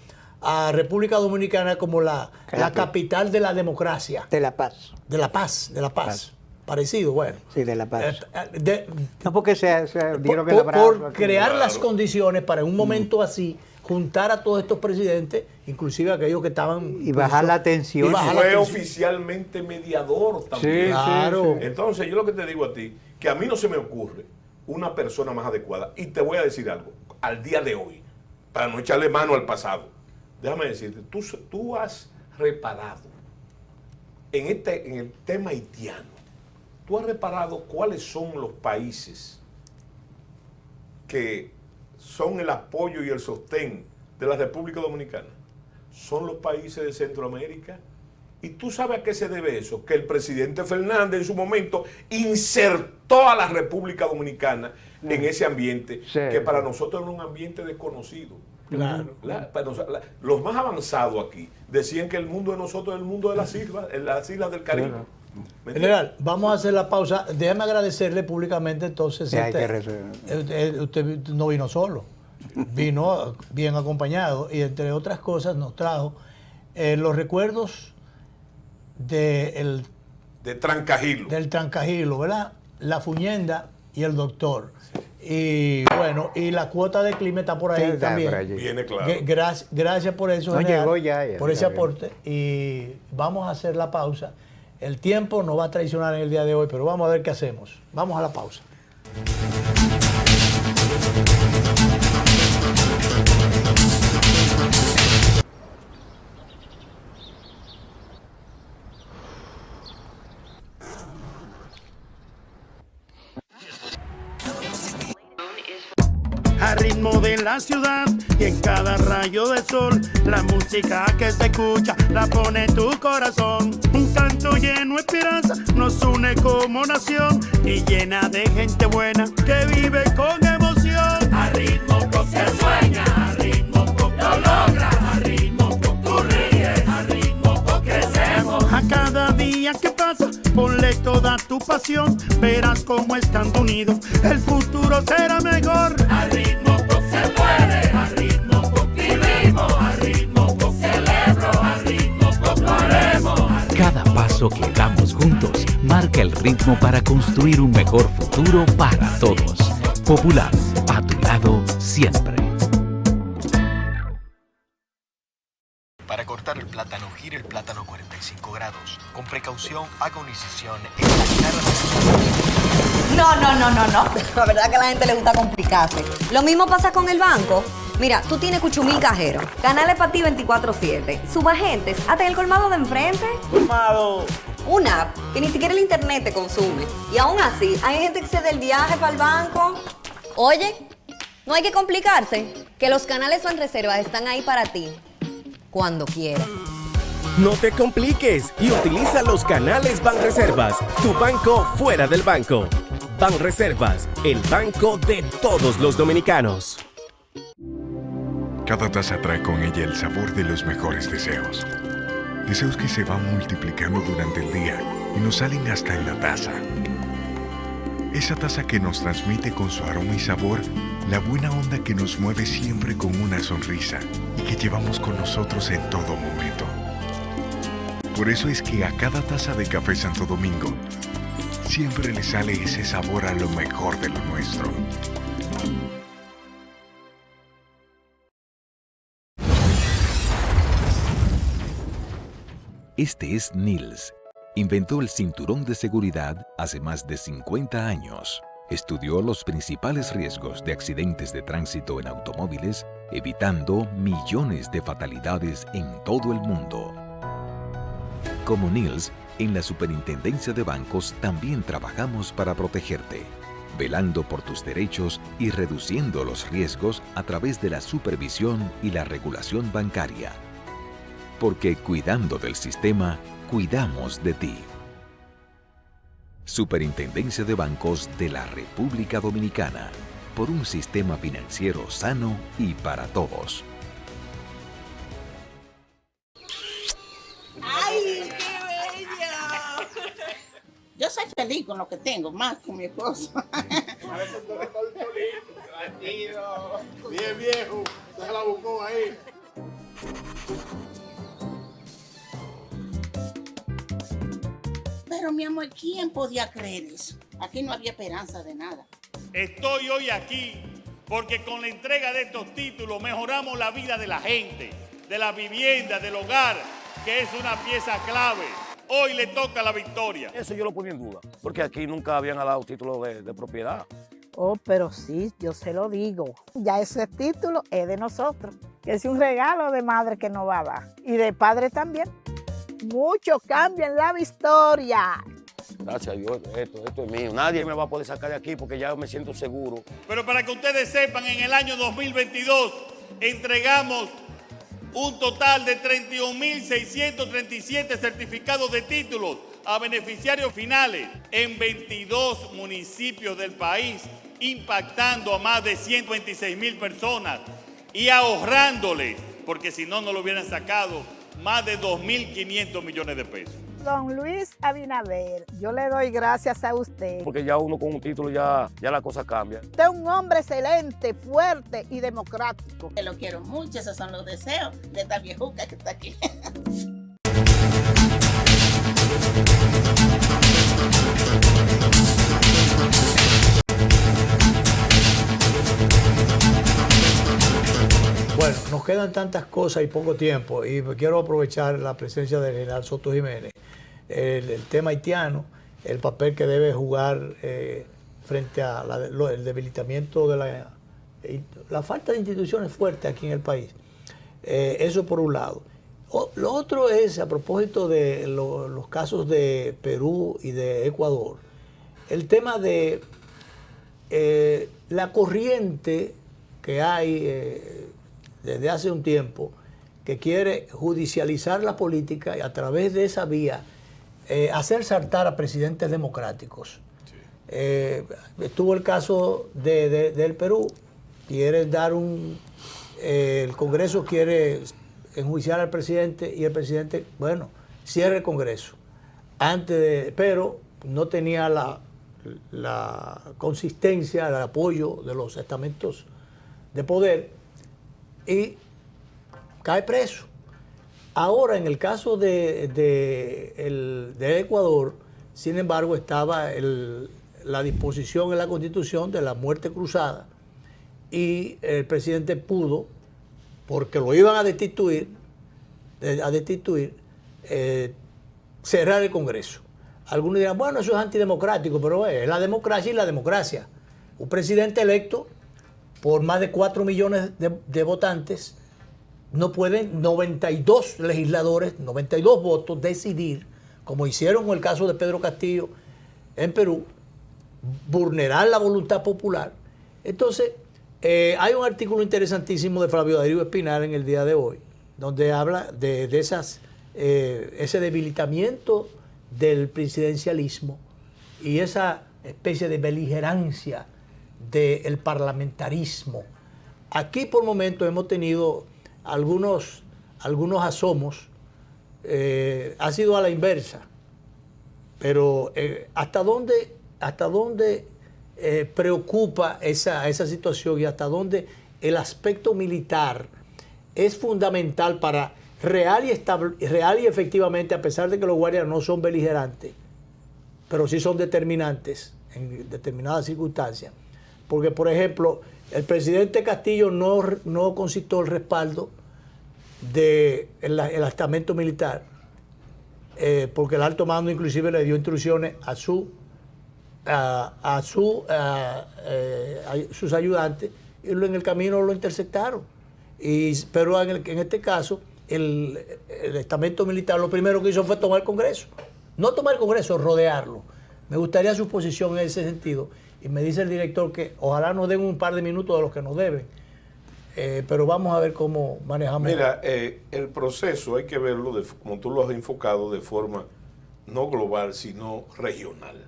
a República Dominicana como la capital de la democracia.
De la paz.
De la paz. Parecido, bueno.
Sí, de la paz.
No,
porque se dieron el abrazo.
Por crear las condiciones para en un momento así juntar a todos estos presidentes, inclusive aquellos que estaban...
Y bajar la tensión.
Fue oficialmente mediador también.
Sí, claro.
Entonces, yo lo que te digo a ti, que a mí no se me ocurre una persona más adecuada. Y te voy a decir algo, al día de hoy, para no echarle mano al pasado. Déjame decirte, tú has reparado en el tema haitiano, tú has reparado cuáles son los países que son el apoyo y el sostén de la República Dominicana. Son los países de Centroamérica. ¿Y tú sabes a qué se debe eso? Que el presidente Fernández en su momento insertó a la República Dominicana en ese ambiente, que para nosotros era un ambiente desconocido.
Claro.
Los más avanzados aquí decían que el mundo de nosotros es el mundo de las islas del Caribe.
Claro. General, vamos a hacer la pausa. Déjame agradecerle públicamente entonces. Usted no vino solo, vino bien acompañado y entre otras cosas nos trajo los recuerdos del Trancajilo, ¿verdad? La Fuñenda y el doctor. Y bueno, y la cuota de clima está por ahí también.
Viene claro.
Gracias por eso,
no
general,
llegó ya,
por ese aporte. Y vamos a hacer la pausa. El tiempo nos va a traicionar en el día de hoy, pero vamos a ver qué hacemos. Vamos a la pausa.
Al ritmo de la ciudad y en cada rayo de sol, la música que se escucha la pone tu corazón. Un canto lleno de esperanza nos une como nación y llena de gente buena que vive con emoción. Al ritmo que sueña, al ritmo que lo logra, al ritmo que tú ríes, al ritmo que crecemos. A cada día que pasa, ponle toda tu pasión, verás cómo estando unidos el futuro será mejor. Al ritmo que se puede, al ritmo que vivimos, al ritmo que celebro, al ritmo que haremos.
Cada paso que damos juntos marca el ritmo para construir un mejor futuro para todos. Popular, a tu lado siempre.
Para cortar el plátano, gire el plátano 45 grados. Con precaución, haga una incisión en la cara de...
No. La verdad que a la gente le gusta complicarse. Lo mismo pasa con el banco. Mira, tú tienes 8,000 cajeros, canales para ti 24/7, subagentes, hasta en el colmado de enfrente.
¡Colmado!
Una app que ni siquiera el internet te consume. Y aún así, hay gente que se da el viaje para el banco. Oye, no hay que complicarse, que los canales Banreservas están ahí para ti, cuando quieras.
No te compliques y utiliza los canales Banreservas, tu banco fuera del banco. Banreservas, el banco de todos los dominicanos.
Cada taza trae con ella el sabor de los mejores deseos. Deseos que se van multiplicando durante el día y nos salen hasta en la taza. Esa taza que nos transmite con su aroma y sabor la buena onda que nos mueve siempre con una sonrisa y que llevamos con nosotros en todo momento. Por eso es que a cada taza de café Santo Domingo siempre le sale ese sabor a lo mejor de lo nuestro.
Este es Nils. Inventó el cinturón de seguridad hace más de 50 años. Estudió los principales riesgos de accidentes de tránsito en automóviles, evitando millones de fatalidades en todo el mundo. Como Nils, en la Superintendencia de Bancos también trabajamos para protegerte, velando por tus derechos y reduciendo los riesgos a través de la supervisión y la regulación bancaria. Porque cuidando del sistema, cuidamos de ti. Superintendencia de Bancos de la República Dominicana, por un sistema financiero sano y para todos.
¡Ay, qué bello! Yo soy feliz con lo que tengo, más con mi esposo.
Bien viejo, se la buscó ahí.
Pero mi amor, ¿quién podía creer eso? Aquí no había esperanza de nada.
Estoy hoy aquí porque con la entrega de estos títulos mejoramos la vida de la gente, de la vivienda, del hogar, que es una pieza clave. Hoy le toca la victoria.
Eso yo lo ponía en duda, porque aquí nunca habían dado título de propiedad.
Oh, pero sí, yo se lo digo. Ya ese título es de nosotros. Es un regalo de madre que nos va a dar. Y de padre también. Mucho cambia en la historia.
Gracias a Dios, esto es mío. Nadie me va a poder sacar de aquí porque ya me siento seguro.
Pero para que ustedes sepan, en el año 2022 entregamos un total de 31.637 certificados de títulos a beneficiarios finales en 22 municipios del país, impactando a más de 126.000 personas y ahorrándoles, porque si no, no lo hubieran sacado, más de 2.500 millones de pesos.
Don Luis Abinader, yo le doy gracias a usted.
Porque ya uno con un título ya la cosa cambia.
Usted es un hombre excelente, fuerte y democrático.
Te lo quiero mucho, esos son los deseos de esta viejuca que está aquí.
Bueno, nos quedan tantas cosas y poco tiempo y quiero aprovechar la presencia del general Soto Jiménez. El tema haitiano, el papel que debe jugar frente a el debilitamiento de la falta de instituciones fuertes aquí en el país. Eso por un lado. Lo otro es, a propósito de los casos de Perú y de Ecuador, el tema de la corriente que hay desde hace un tiempo, que quiere judicializar la política y a través de esa vía hacer saltar a presidentes democráticos. Sí. Estuvo el caso del Perú, quiere dar el Congreso quiere enjuiciar al presidente y el presidente, bueno, cierra el Congreso. Pero no tenía la consistencia, el apoyo de los estamentos de poder, y cae preso. Ahora, en el caso de Ecuador, sin embargo, estaba la disposición en la Constitución de la muerte cruzada y el presidente pudo, porque lo iban a destituir, cerrar el Congreso. Algunos dirán, bueno, eso es antidemocrático, pero es la democracia y la democracia. Un presidente electo por más de 4 millones de votantes, no pueden 92 legisladores, 92 votos, decidir, como hicieron en el caso de Pedro Castillo en Perú, vulnerar la voluntad popular. Entonces, hay un artículo interesantísimo de Flavio Darío Espinal en el día de hoy, donde habla de ese debilitamiento del presidencialismo y esa especie de beligerancia del parlamentarismo. Aquí por momentos hemos tenido algunos asomos, ha sido a la inversa, pero ¿hasta dónde preocupa esa situación y hasta dónde el aspecto militar es fundamental para real y efectivamente, a pesar de que los guardias no son beligerantes, pero sí son determinantes en determinadas circunstancias. Porque, por ejemplo, el presidente Castillo no concitó el respaldo del estamento militar, porque el alto mando inclusive le dio instrucciones a sus ayudantes, y en el camino lo interceptaron. Pero en este caso, el estamento militar lo primero que hizo fue tomar el Congreso. No tomar el Congreso, rodearlo. Me gustaría su posición en ese sentido. Y me dice el director que ojalá nos den un par de minutos de los que nos deben. Pero vamos a ver cómo manejamos.
Mira, el proceso hay que verlo, como tú lo has enfocado, de forma no global, sino regional.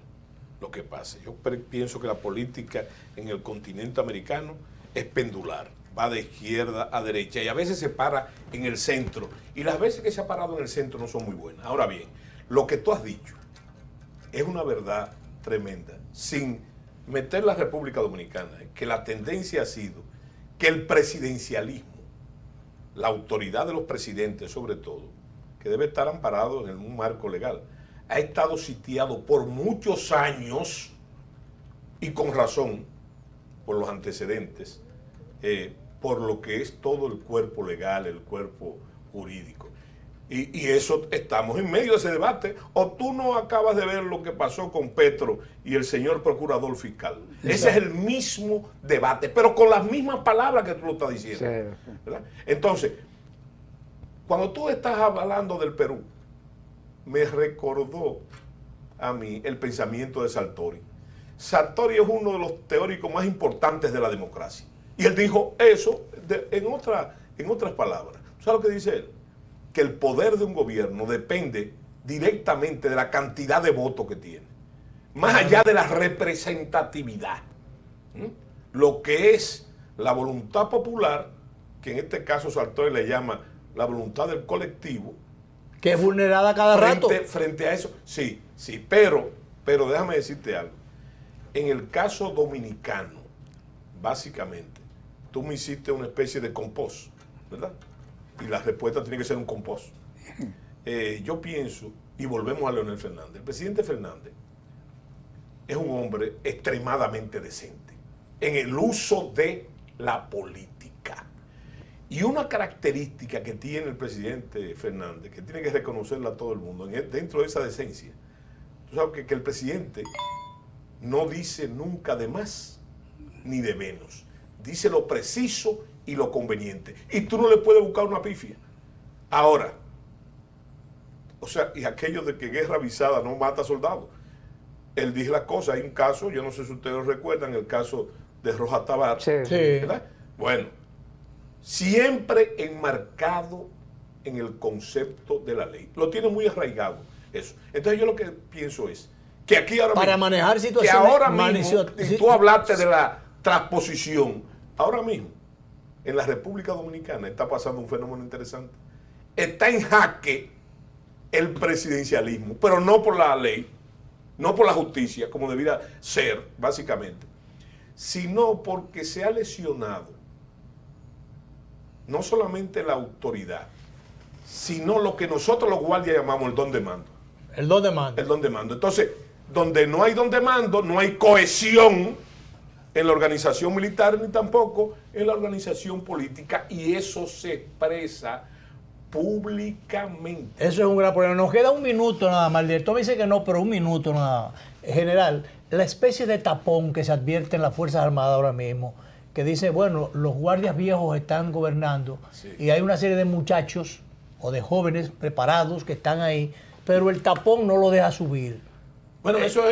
Lo que pasa. Yo pienso que la política en el continente americano es pendular. Va de izquierda a derecha y a veces se para en el centro. Y las veces que se ha parado en el centro no son muy buenas. Ahora bien, lo que tú has dicho es una verdad tremenda. Sin meter la República Dominicana, que la tendencia ha sido que el presidencialismo, la autoridad de los presidentes sobre todo, que debe estar amparado en un marco legal, ha estado sitiado por muchos años y con razón por los antecedentes, por lo que es todo el cuerpo legal, el cuerpo jurídico. Y eso, estamos en medio de ese debate. O tú no acabas de ver lo que pasó con Petro y el señor procurador fiscal. Exacto. Ese es el mismo debate, pero con las mismas palabras que tú lo estás diciendo. Sí. ¿Verdad? Entonces, cuando tú estás hablando del Perú, me recordó a mí el pensamiento de Sartori. Sartori es uno de los teóricos más importantes de la democracia. Y él dijo eso en otras palabras. ¿Sabes lo que dice él? Que el poder de un gobierno depende directamente de la cantidad de votos que tiene, más allá de la representatividad. Lo que es la voluntad popular, que en este caso Sartori le llama la voluntad del colectivo,
que es vulnerada cada rato.
Frente a eso, sí, pero déjame decirte algo. En el caso dominicano, básicamente, tú me hiciste una especie de compost, ¿verdad? Y la respuesta tiene que ser un compost. Yo pienso, y volvemos a Leonel Fernández, el presidente Fernández es un hombre extremadamente decente en el uso de la política. Y una característica que tiene el presidente Fernández, que tiene que reconocerla a todo el mundo, dentro de esa decencia, tú sabes que el presidente no dice nunca de más ni de menos. Dice lo preciso y lo conveniente. Y tú no le puedes buscar una pifia. Ahora, o sea, y aquello de que guerra avisada no mata soldados. Él dice las cosas. Hay un caso, yo no sé si ustedes recuerdan, el caso de Roja Tabar. Sí. ¿Verdad? Bueno, siempre enmarcado en el concepto de la ley. Lo tiene muy arraigado eso. Entonces yo lo que pienso es que aquí ahora
para
mismo,
manejar situaciones,
que ahora mismo, y tú hablaste de la transposición, ahora mismo en la República Dominicana está pasando un fenómeno interesante. Está en jaque el presidencialismo, pero no por la ley, no por la justicia, como debiera ser, básicamente, sino porque se ha lesionado no solamente la autoridad, sino lo que nosotros los guardias llamamos el don de mando.
El don de mando.
El don de mando. Entonces, donde no hay don de mando, no hay cohesión en la organización militar ni tampoco en la organización política, y eso se expresa públicamente.
Eso es un gran problema. Nos queda un minuto nada más. El director me dice que no, pero un minuto nada más. General, la especie de tapón que se advierte en las Fuerzas Armadas ahora mismo, que dice, bueno, los guardias viejos están gobernando, sí, y hay una serie de muchachos o de jóvenes preparados que están ahí, pero el tapón no lo deja subir.
Bueno, eso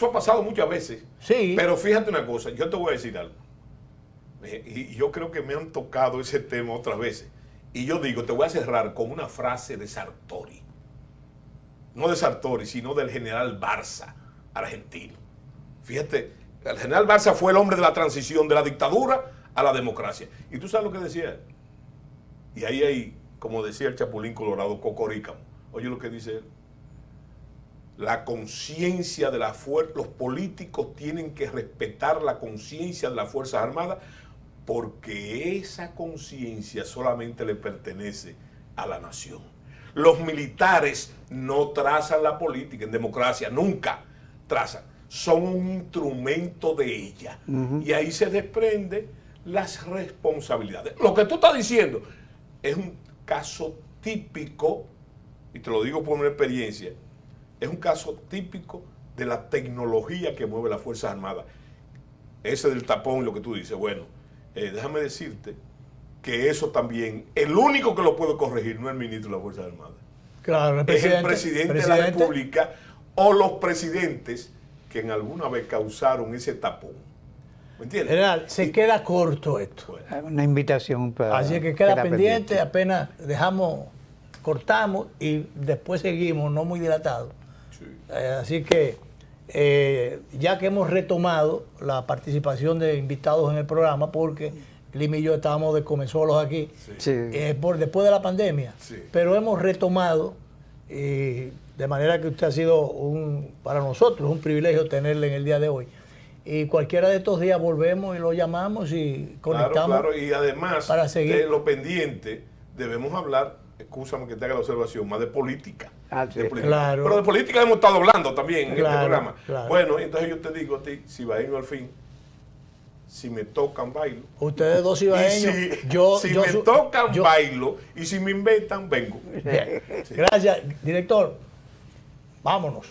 ha pasado muchas veces.
Sí.
Pero fíjate una cosa, yo te voy a decir algo. Y yo creo que me han tocado ese tema otras veces. Y yo digo, te voy a cerrar con una frase de Sartori. No de Sartori, sino del general Barça, argentino. Fíjate, el general Barça fue el hombre de la transición de la dictadura a la democracia. ¿Y tú sabes lo que decía él? Y ahí hay, como decía el Chapulín Colorado, cocorícamo. Oye lo que dice él. la conciencia de la fuerza, los políticos tienen que respetar la conciencia de las Fuerzas Armadas, porque esa conciencia solamente le pertenece a la nación. Los militares no trazan la política en democracia, nunca trazan, son un instrumento de ella. Y ahí se desprende las responsabilidades. Lo que tú estás diciendo es un caso típico, y te lo digo por una experiencia, es un caso típico de la tecnología que mueve las Fuerzas Armadas. Ese del tapón, lo que tú dices, bueno, déjame decirte que eso también, el único que lo puede corregir no es el ministro de las Fuerzas Armadas.
Claro,
es el presidente de la República o los presidentes que en alguna vez causaron ese tapón. ¿Me entiendes?
General, se queda corto esto.
Una invitación para...
Así que queda pendiente, apenas cortamos y después seguimos, no muy dilatado. Sí. Así que ya que hemos retomado la participación de invitados en el programa, porque Lim y yo estábamos de comenzolos aquí, después de la pandemia, pero hemos retomado, de manera que usted ha sido para nosotros un privilegio tenerle en el día de hoy. Y cualquiera de estos días volvemos y lo llamamos y conectamos.
Claro, y además
para seguir.
De lo pendiente, debemos hablar, escúchame que te haga la observación, más de política. De política.
Claro.
Pero de política hemos estado hablando también en este programa.
Claro.
Bueno, entonces yo te digo a ti, cibaeño al fin, si me tocan, bailo.
Ustedes dos cibaeños.
Si me tocan, bailo. Y si me inventan, vengo.
Bien. Gracias, director. Vámonos.